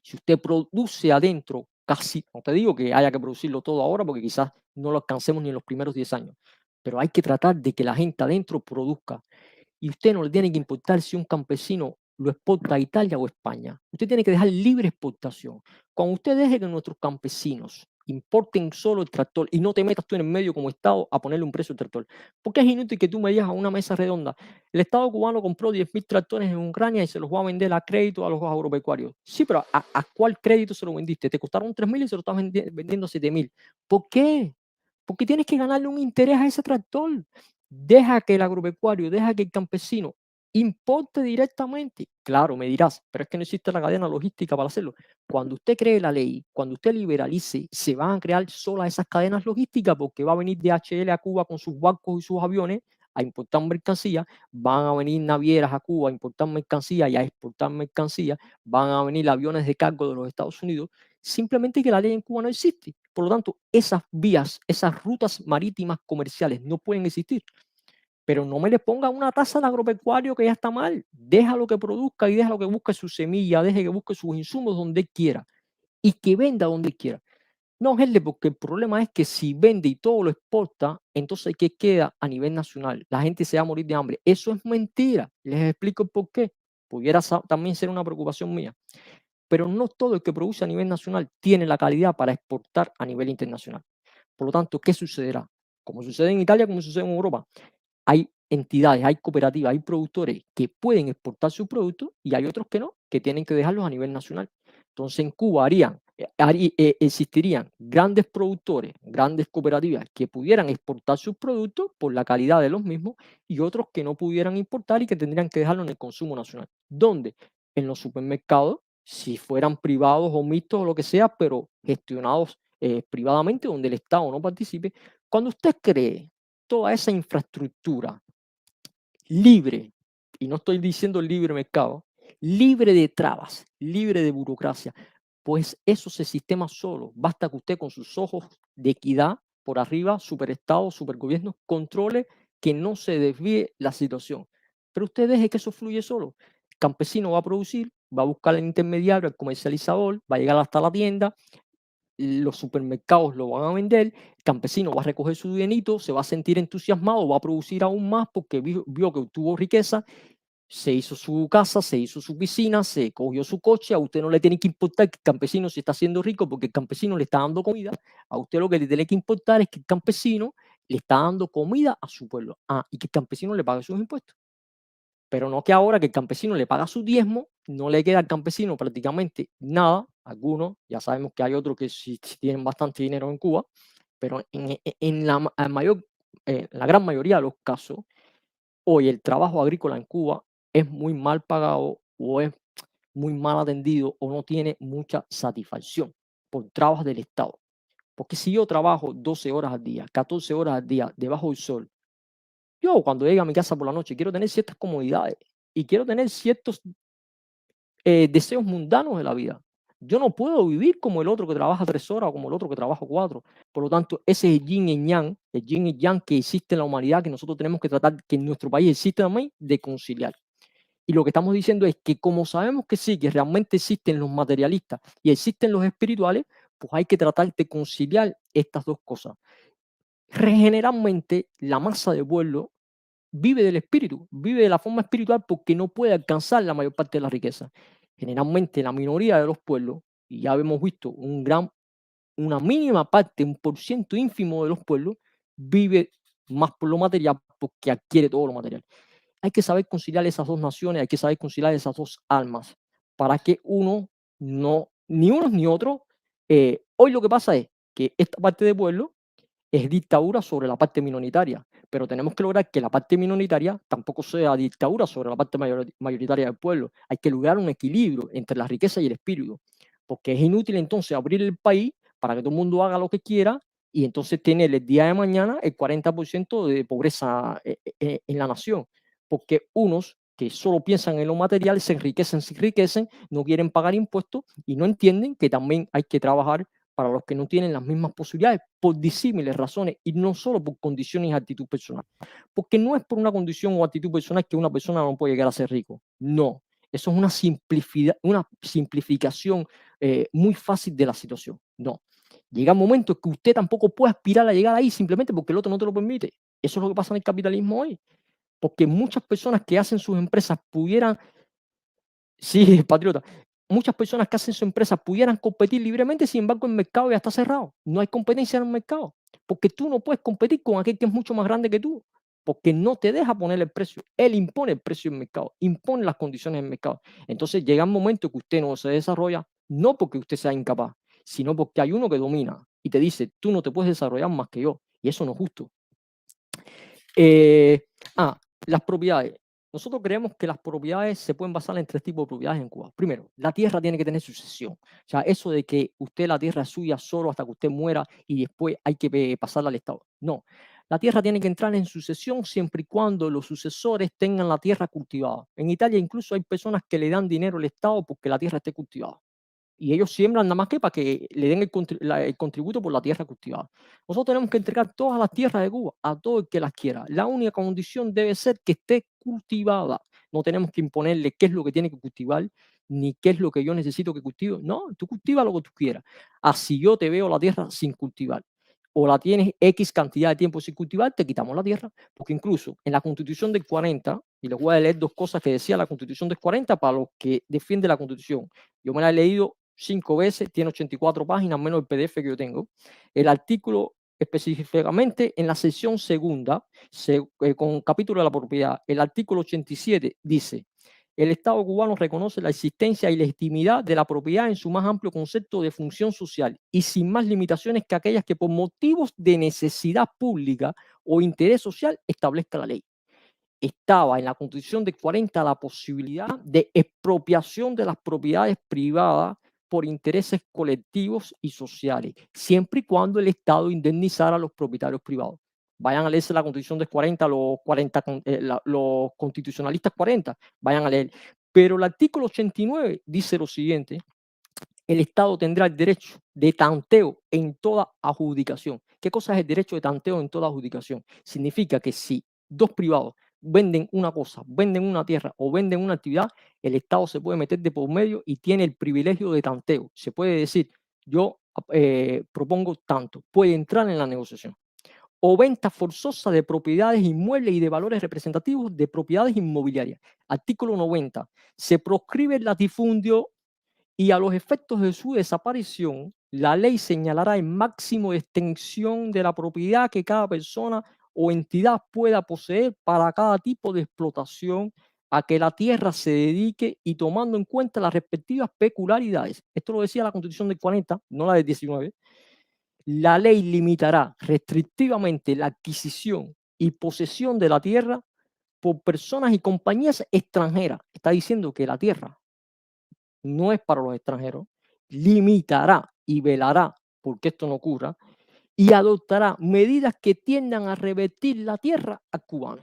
si usted produce adentro casi, no te digo que haya que producirlo todo ahora porque quizás no lo alcancemos ni en los primeros 10 años, pero hay que tratar de que la gente adentro produzca. Y usted no le tiene que importar si un campesino lo exporta a Italia o España. Usted tiene que dejar libre exportación. Cuando usted deje que nuestros campesinos importen solo el tractor y no te metas tú en el medio como Estado a ponerle un precio al tractor, porque es inútil que tú me digas a una mesa redonda, el Estado cubano compró 10.000 tractores en Ucrania y se los va a vender a crédito a los agropecuarios. Sí, pero ¿a cuál crédito se lo vendiste? Te costaron 3.000 y se lo estás vendiendo a 7.000. ¿Por qué? Porque tienes que ganarle un interés a ese tractor. Deja que el agropecuario, deja que el campesino importe directamente. Claro, me dirás, pero es que no existe la cadena logística para hacerlo. Cuando usted cree la ley, cuando usted liberalice, se van a crear solas esas cadenas logísticas porque va a venir DHL a Cuba con sus barcos y sus aviones a importar mercancía, van a venir navieras a Cuba a importar mercancía y a exportar mercancía, van a venir aviones de cargo de los Estados Unidos, simplemente que la ley en Cuba no existe. Por lo tanto, esas vías, esas rutas marítimas comerciales no pueden existir. Pero no me le ponga una tasa al agropecuario que ya está mal. Déjalo que produzca y déjalo que busque su semilla, deje que busque sus insumos donde quiera y que venda donde quiera. No, Gerle, porque el problema es que si vende y todo lo exporta, entonces ¿qué queda a nivel nacional? La gente se va a morir de hambre. Eso es mentira. Les explico el por qué. Pudiera también ser una preocupación mía. Pero no todo el que produce a nivel nacional tiene la calidad para exportar a nivel internacional. Por lo tanto, ¿qué sucederá? Como sucede en Italia, como sucede en Europa. Hay entidades, hay cooperativas, hay productores que pueden exportar sus productos y hay otros que no, que tienen que dejarlos a nivel nacional. Entonces en Cuba existirían grandes productores, grandes cooperativas que pudieran exportar sus productos por la calidad de los mismos y otros que no pudieran importar y que tendrían que dejarlo en el consumo nacional. ¿Dónde? En los supermercados, si fueran privados o mixtos o lo que sea, pero gestionados privadamente, donde el Estado no participe. Cuando usted cree toda esa infraestructura libre, y no estoy diciendo libre mercado, libre de trabas, libre de burocracia, pues eso se sistema solo. Basta que usted con sus ojos de equidad por arriba, superestado, supergobierno, controle que no se desvíe la situación. Pero usted deje que eso fluye solo. El campesino va a producir, va a buscar al intermediario, al comercializador, va a llegar hasta la tienda, los supermercados lo van a vender, el campesino va a recoger su dinerito, se va a sentir entusiasmado, va a producir aún más porque vio que obtuvo riqueza, se hizo su casa, se hizo su piscina, se cogió su coche, a usted no le tiene que importar que el campesino se está haciendo rico porque el campesino le está dando comida, a usted lo que le tiene que importar es que el campesino le está dando comida a su pueblo, y que el campesino le pague sus impuestos. Pero no que ahora que el campesino le paga su diezmo, no le queda al campesino prácticamente nada. Algunos, ya sabemos que hay otros que sí tienen bastante dinero en Cuba, pero en la gran mayoría de los casos, hoy el trabajo agrícola en Cuba es muy mal pagado o es muy mal atendido o no tiene mucha satisfacción por trabas del Estado. Porque si yo trabajo 12 horas al día, 14 horas al día debajo del sol, yo cuando llegue a mi casa por la noche quiero tener ciertas comodidades y quiero tener ciertos deseos mundanos de la vida. Yo no puedo vivir como el otro que trabaja 3 horas o como el otro que trabaja 4. Por lo tanto, ese es el yin y yang que existe en la humanidad, que nosotros tenemos que tratar, que en nuestro país existe también, de conciliar. Y lo que estamos diciendo es que como sabemos que sí, que realmente existen los materialistas y existen los espirituales, pues hay que tratar de conciliar estas dos cosas. Generalmente, la masa de pueblo vive del espíritu, vive de la forma espiritual porque no puede alcanzar la mayor parte de la riqueza. Generalmente la minoría de los pueblos, y ya hemos visto una mínima parte, un por ciento ínfimo de los pueblos, vive más por lo material porque adquiere todo lo material. Hay que saber conciliar esas dos naciones, hay que saber conciliar esas dos almas para que ni unos ni otros, hoy lo que pasa es que esta parte del pueblo es dictadura sobre la parte minoritaria, pero tenemos que lograr que la parte minoritaria tampoco sea dictadura sobre la parte mayoritaria del pueblo. Hay que lograr un equilibrio entre la riqueza y el espíritu, porque es inútil entonces abrir el país para que todo el mundo haga lo que quiera y entonces tener el día de mañana el 40% de pobreza en la nación, porque unos que solo piensan en lo material se enriquecen, no quieren pagar impuestos y no entienden que también hay que trabajar para los que no tienen las mismas posibilidades por disímiles razones y no solo por condiciones y actitud personal. Porque no es por una condición o actitud personal que una persona no puede llegar a ser rico. No, eso es una simplificación muy fácil de la situación. No. Llega un momento que usted tampoco puede aspirar a llegar ahí simplemente porque el otro no te lo permite. Eso es lo que pasa en el capitalismo hoy. Porque muchas personas que hacen sus empresas pudieran. Sí, patriota. Muchas personas que hacen su empresa pudieran competir libremente, sin embargo, el mercado ya está cerrado. No hay competencia en el mercado, porque tú no puedes competir con aquel que es mucho más grande que tú, porque no te deja poner el precio. Él impone el precio del mercado, impone las condiciones del mercado. Entonces llega un momento que usted no se desarrolla, no porque usted sea incapaz, sino porque hay uno que domina y te dice, tú no te puedes desarrollar más que yo, y eso no es justo. Eh, las propiedades. Nosotros creemos que las propiedades se pueden basar en 3 tipos de propiedades en Cuba. Primero, la tierra tiene que tener sucesión. O sea, eso de que la tierra es suya solo hasta que usted muera y después hay que pasarla al Estado. No, la tierra tiene que entrar en sucesión siempre y cuando los sucesores tengan la tierra cultivada. En Italia incluso hay personas que le dan dinero al Estado porque la tierra esté cultivada y ellos siembran nada más que para que le den el contributo por la tierra cultivada. Nosotros tenemos que entregar todas las tierras de Cuba a todo el que las quiera. La única condición debe ser que esté cultivada. No tenemos que imponerle qué es lo que tiene que cultivar, ni qué es lo que yo necesito que cultive. No, tú cultiva lo que tú quieras. Así yo te veo la tierra sin cultivar, o la tienes X cantidad de tiempo sin cultivar, te quitamos la tierra. Porque incluso en la Constitución del 40, y les voy a leer 2 cosas que decía la Constitución del 40 para los que defienden la Constitución. Yo me la he leído 5 veces, tiene 84 páginas, menos el PDF que yo tengo. El artículo específicamente en la sección segunda, con capítulo de la propiedad, el artículo 87 dice: el Estado cubano reconoce la existencia y legitimidad de la propiedad en su más amplio concepto de función social y sin más limitaciones que aquellas que por motivos de necesidad pública o interés social establezca la ley. Estaba en la Constitución de 40 la posibilidad de expropiación de las propiedades privadas por intereses colectivos y sociales, siempre y cuando el Estado indemnizara a los propietarios privados. Vayan a leerse la Constitución del 40, los constitucionalistas 40, vayan a leer. Pero el artículo 89 dice lo siguiente: el Estado tendrá el derecho de tanteo en toda adjudicación. ¿Qué cosa es el derecho de tanteo en toda adjudicación? Significa que si dos privados venden una cosa, venden una tierra o venden una actividad, el Estado se puede meter de por medio y tiene el privilegio de tanteo. Se puede decir, yo propongo tanto, puede entrar en la negociación. O venta forzosa de propiedades inmuebles y de valores representativos de propiedades inmobiliarias. Artículo 90. Se proscribe el latifundio y a los efectos de su desaparición, la ley señalará el máximo de extensión de la propiedad que cada persona o entidad pueda poseer para cada tipo de explotación a que la tierra se dedique y tomando en cuenta las respectivas peculiaridades. Esto lo decía la Constitución del 40, no la del 19. La ley limitará restrictivamente la adquisición y posesión de la tierra por personas y compañías extranjeras. Está diciendo que la tierra no es para los extranjeros, limitará y velará porque esto no ocurra y adoptará medidas que tiendan a revertir la tierra al cubano.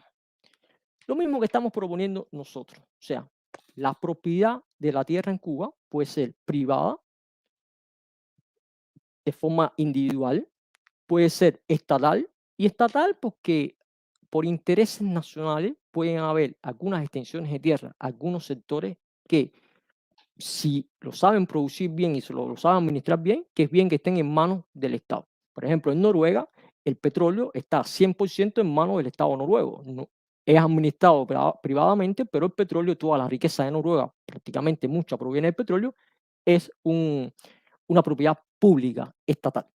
Lo mismo que estamos proponiendo nosotros. O sea, la propiedad de la tierra en Cuba puede ser privada, de forma individual, puede ser estatal, y estatal porque por intereses nacionales pueden haber algunas extensiones de tierra, algunos sectores que si lo saben producir bien y se lo saben administrar bien, que es bien que estén en manos del Estado. Por ejemplo, en Noruega, el petróleo está 100% en manos del Estado noruego. No, es administrado privadamente, pero el petróleo, toda la riqueza de Noruega, prácticamente mucha proviene del petróleo, es una propiedad pública estatal.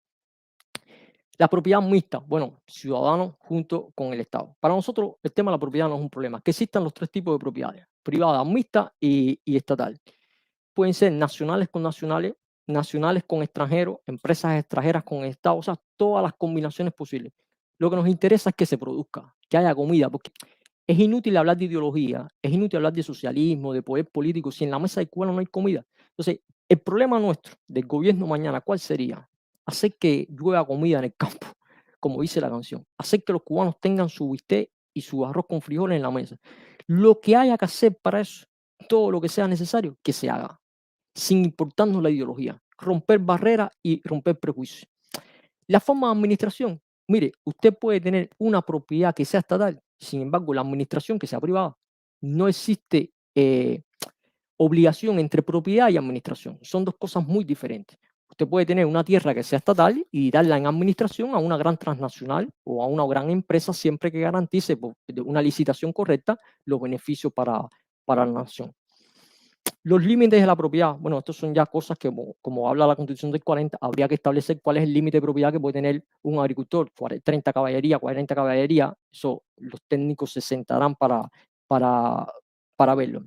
La propiedad mixta, bueno, ciudadanos junto con el Estado. Para nosotros el tema de la propiedad no es un problema, que existan los tres tipos de propiedades, privada, mixta y estatal. Pueden ser nacionales con nacionales, nacionales con extranjeros, empresas extranjeras con Estado, o sea, todas las combinaciones posibles. Lo que nos interesa es que se produzca, que haya comida, porque es inútil hablar de ideología, es inútil hablar de socialismo, de poder político, si en la mesa de Cuba no hay comida. Entonces, el problema nuestro del gobierno mañana, ¿cuál sería? Hacer que llueva comida en el campo, como dice la canción. Hacer que los cubanos tengan su bistec y su arroz con frijoles en la mesa. Lo que haya que hacer para eso, todo lo que sea necesario, que se haga sin importarnos la ideología, romper barreras y romper prejuicios. La forma de administración, mire, usted puede tener una propiedad que sea estatal, sin embargo, la administración que sea privada. No existe obligación entre propiedad y administración. Son dos cosas muy diferentes. Usted puede tener una tierra que sea estatal y darla en administración a una gran transnacional o a una gran empresa siempre que garantice por una licitación correcta los beneficios para la nación. Los límites de la propiedad, bueno, estos son ya cosas que, como habla la Constitución del 40, habría que establecer cuál es el límite de propiedad que puede tener un agricultor, 30 caballería, 40 caballería, eso los técnicos se sentarán para verlo.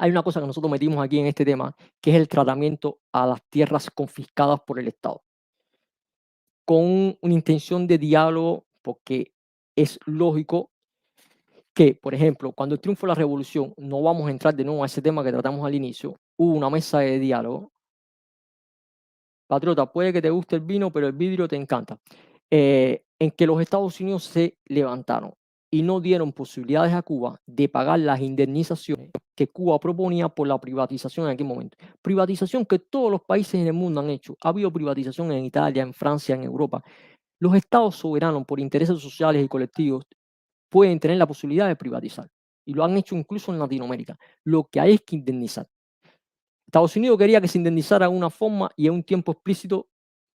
Hay una cosa que nosotros metimos aquí en este tema, que es el tratamiento a las tierras confiscadas por el Estado, con una intención de diálogo, porque es lógico que, por ejemplo, cuando el triunfo de la revolución, no vamos a entrar de nuevo a ese tema que tratamos al inicio, hubo una mesa de diálogo. Patriota, puede que te guste el vino, pero el vidrio te encanta. En que los Estados Unidos se levantaron y no dieron posibilidades a Cuba de pagar las indemnizaciones que Cuba proponía por la privatización en aquel momento. Privatización que todos los países en el mundo han hecho. Ha habido privatización en Italia, en Francia, en Europa. Los estados soberanos, por intereses sociales y colectivos, pueden tener la posibilidad de privatizar. Y lo han hecho incluso en Latinoamérica. Lo que hay es que indemnizar. Estados Unidos quería que se indemnizara de una forma y en un tiempo explícito.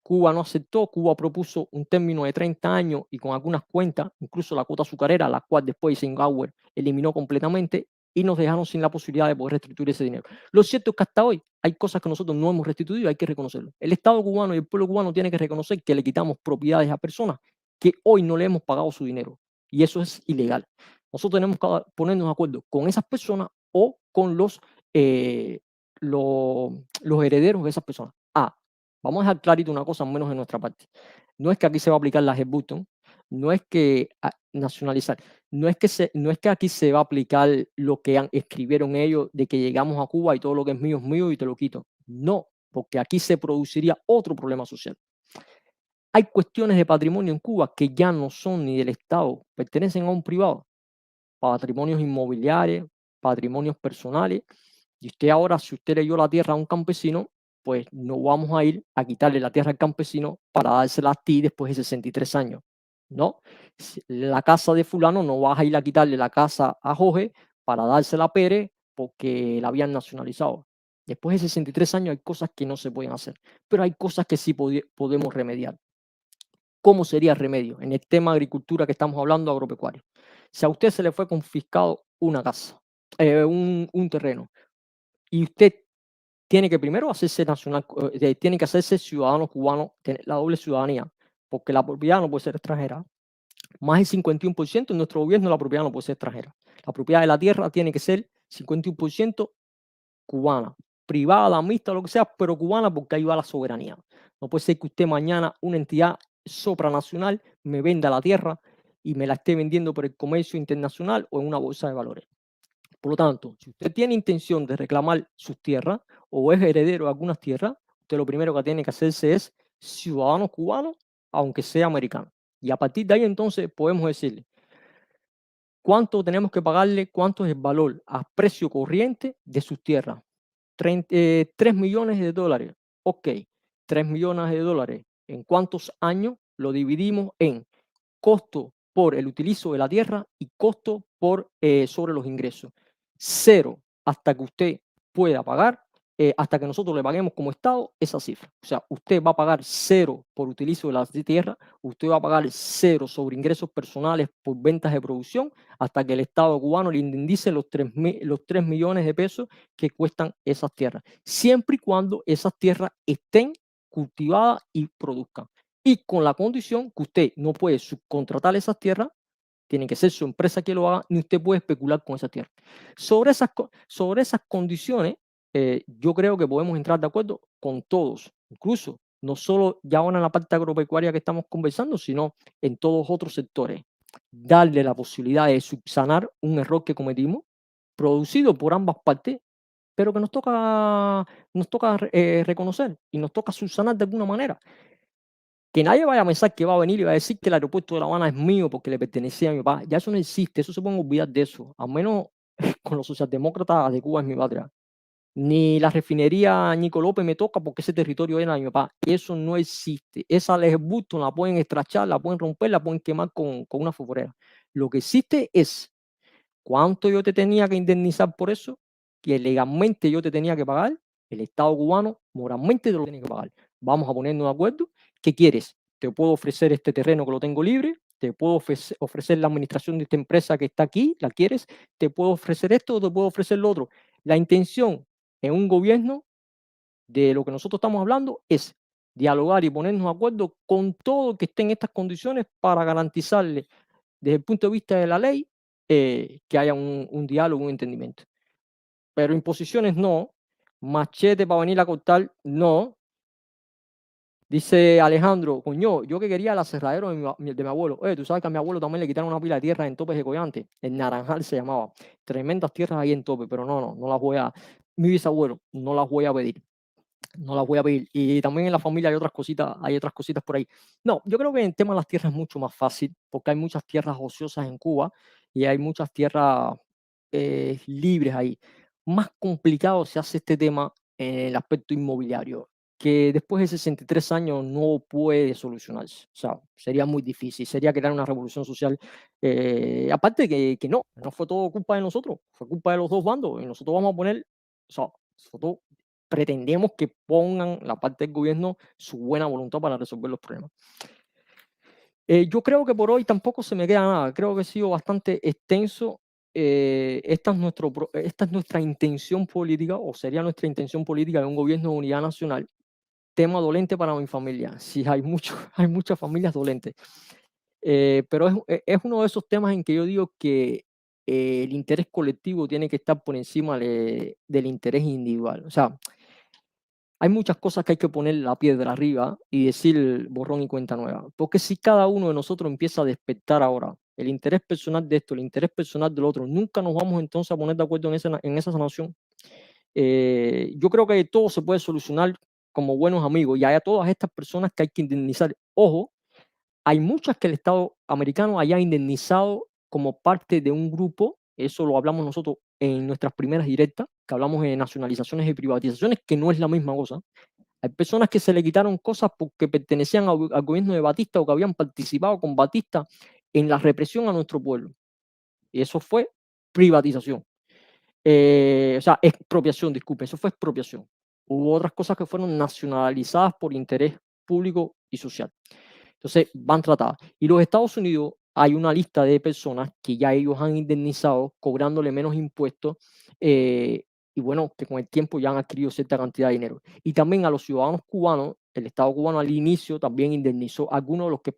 Cuba no aceptó. Cuba propuso un término de 30 años y con algunas cuentas, incluso la cuota azucarera, la cual después Eisenhower eliminó completamente, y nos dejaron sin la posibilidad de poder restituir ese dinero. Lo cierto es que hasta hoy hay cosas que nosotros no hemos restituido y hay que reconocerlo. El Estado cubano y el pueblo cubano tiene que reconocer que le quitamos propiedades a personas que hoy no le hemos pagado su dinero. Y eso es ilegal. Nosotros tenemos que ponernos de acuerdo con esas personas o con los herederos de esas personas. Vamos a dejar clarito una cosa, menos de nuestra parte. No es que aquí se va a aplicar la Hart-Burton, no es que nacionalizar, no es que aquí se va a aplicar lo que escribieron ellos de que llegamos a Cuba y todo lo que es mío y te lo quito. No, porque aquí se produciría otro problema social. Hay cuestiones de patrimonio en Cuba que ya no son ni del Estado, pertenecen a un privado, patrimonios inmobiliarios, patrimonios personales, y usted ahora, si usted le dio la tierra a un campesino, pues no vamos a ir a quitarle la tierra al campesino para dársela a ti después de 63 años. No, la casa de fulano no vas a ir a quitarle la casa a Jorge para dársela a Pérez porque la habían nacionalizado. Después de 63 años hay cosas que no se pueden hacer, pero hay cosas que sí podemos remediar. ¿Cómo sería el remedio? En el tema de agricultura que estamos hablando, agropecuario. Si a usted se le fue confiscado una casa, un terreno, y usted tiene que primero hacerse nacional, tiene que hacerse ciudadano cubano, tener la doble ciudadanía, porque la propiedad no puede ser extranjera. Más del 51% en nuestro gobierno la propiedad no puede ser extranjera. La propiedad de la tierra tiene que ser 51% cubana, privada, mixta, lo que sea, pero cubana porque ahí va la soberanía. No puede ser que usted mañana, una entidad supranacional, me venda la tierra y me la esté vendiendo por el comercio internacional o en una bolsa de valores. Por lo tanto, si usted tiene intención de reclamar sus tierras o es heredero de algunas tierras, usted lo primero que tiene que hacerse es ciudadano cubano, aunque sea americano. Y a partir de ahí entonces podemos decirle cuánto tenemos que pagarle, cuánto es el valor a precio corriente de sus tierras. 3 millones de dólares. Ok, 3 millones de dólares. ¿En cuántos años lo dividimos en costo por el utilizo de la tierra y costo por sobre los ingresos? Cero hasta que usted pueda pagar, hasta que nosotros le paguemos como Estado esa cifra. O sea, usted va a pagar cero por utilizo de la tierra, usted va a pagar cero sobre ingresos personales por ventas de producción, hasta que el Estado cubano le indemnice los 3 millones de pesos que cuestan esas tierras, siempre y cuando esas tierras estén cultivadas y produzcan. Y con la condición que usted no puede subcontratar esas tierras, tiene que ser su empresa que lo haga, ni usted puede especular con esa tierra. Sobre esas condiciones, yo creo que podemos entrar de acuerdo con todos, incluso no solo ya ahora en la parte agropecuaria que estamos conversando, sino en todos otros sectores. Darle la posibilidad de subsanar un error que cometimos, producido por ambas partes, pero que nos toca reconocer y nos toca subsanar de alguna manera. Que nadie vaya a pensar que va a venir y va a decir que el aeropuerto de La Habana es mío porque le pertenecía a mi papá. Ya eso no existe, eso se pueden olvidar de eso. Al menos con los socialdemócratas de Cuba es mi patria. Ni la refinería Nico López me toca porque ese territorio era de mi papá. Eso no existe. Esa les busto la pueden estrachar, la pueden romper, la pueden quemar con una foforera. Lo que existe es cuánto yo te tenía que indemnizar por eso, que legalmente yo te tenía que pagar, el Estado cubano moralmente te lo tiene que pagar. Vamos a ponernos de acuerdo. ¿Qué quieres? Te puedo ofrecer este terreno que lo tengo libre, te puedo ofrecer la administración de esta empresa que está aquí, ¿la quieres? Te puedo ofrecer esto o te puedo ofrecer lo otro. La intención en un gobierno de lo que nosotros estamos hablando es dialogar y ponernos de acuerdo con todo el que esté en estas condiciones para garantizarle desde el punto de vista de la ley, que haya un diálogo, un entendimiento. Pero imposiciones no, machete para venir a cortar, no. Dice Alejandro, coño, yo que quería el aserradero de mi abuelo. Oye, tú sabes que a mi abuelo también le quitaron una pila de tierra en Topes de Collante, en Naranjal se llamaba. Tremendas tierras ahí en Tope, pero no las voy a, mi bisabuelo, no las voy a pedir. No las voy a pedir. Y también en la familia hay otras cositas por ahí. No, yo creo que en el tema de las tierras es mucho más fácil, porque hay muchas tierras ociosas en Cuba y hay muchas tierras libres ahí. Más complicado se hace este tema en el aspecto inmobiliario, que después de 63 años no puede solucionarse. O sea, sería muy difícil, sería crear una revolución social. Aparte que no fue todo culpa de nosotros, fue culpa de los dos bandos y nosotros vamos a poner, o sea, nosotros pretendemos que pongan la parte del gobierno su buena voluntad para resolver los problemas. Yo creo que por hoy tampoco se me queda nada. Creo que he sido bastante extenso. Esta es nuestra intención política, o sería nuestra intención política de un gobierno de unidad nacional. Tema dolente para mi familia. Sí, hay muchas familias dolentes. Pero es uno de esos temas en que yo digo que el interés colectivo tiene que estar por encima del interés individual. O sea, hay muchas cosas que hay que poner la piedra arriba y decir borrón y cuenta nueva. Porque si cada uno de nosotros empieza a despertar ahora el interés personal de esto, el interés personal del otro, nunca nos vamos entonces a poner de acuerdo en esa sanación. Yo creo que todo se puede solucionar como buenos amigos, y hay a todas estas personas que hay que indemnizar. Ojo, hay muchas que el Estado americano haya indemnizado como parte de un grupo, eso lo hablamos nosotros en nuestras primeras directas, que hablamos de nacionalizaciones y privatizaciones, que no es la misma cosa. Hay personas que se le quitaron cosas porque pertenecían al gobierno de Batista o que habían participado con Batista en la represión a nuestro pueblo. Y eso fue privatización. O sea, expropiación, disculpe, eso fue expropiación. Hubo otras cosas que fueron nacionalizadas por interés público y social. Entonces, van tratadas. Y los Estados Unidos, hay una lista de personas que ya ellos han indemnizado cobrándole menos impuestos, y bueno, que con el tiempo ya han adquirido cierta cantidad de dinero. Y también a los ciudadanos cubanos, el Estado cubano al inicio también indemnizó a algunos de los que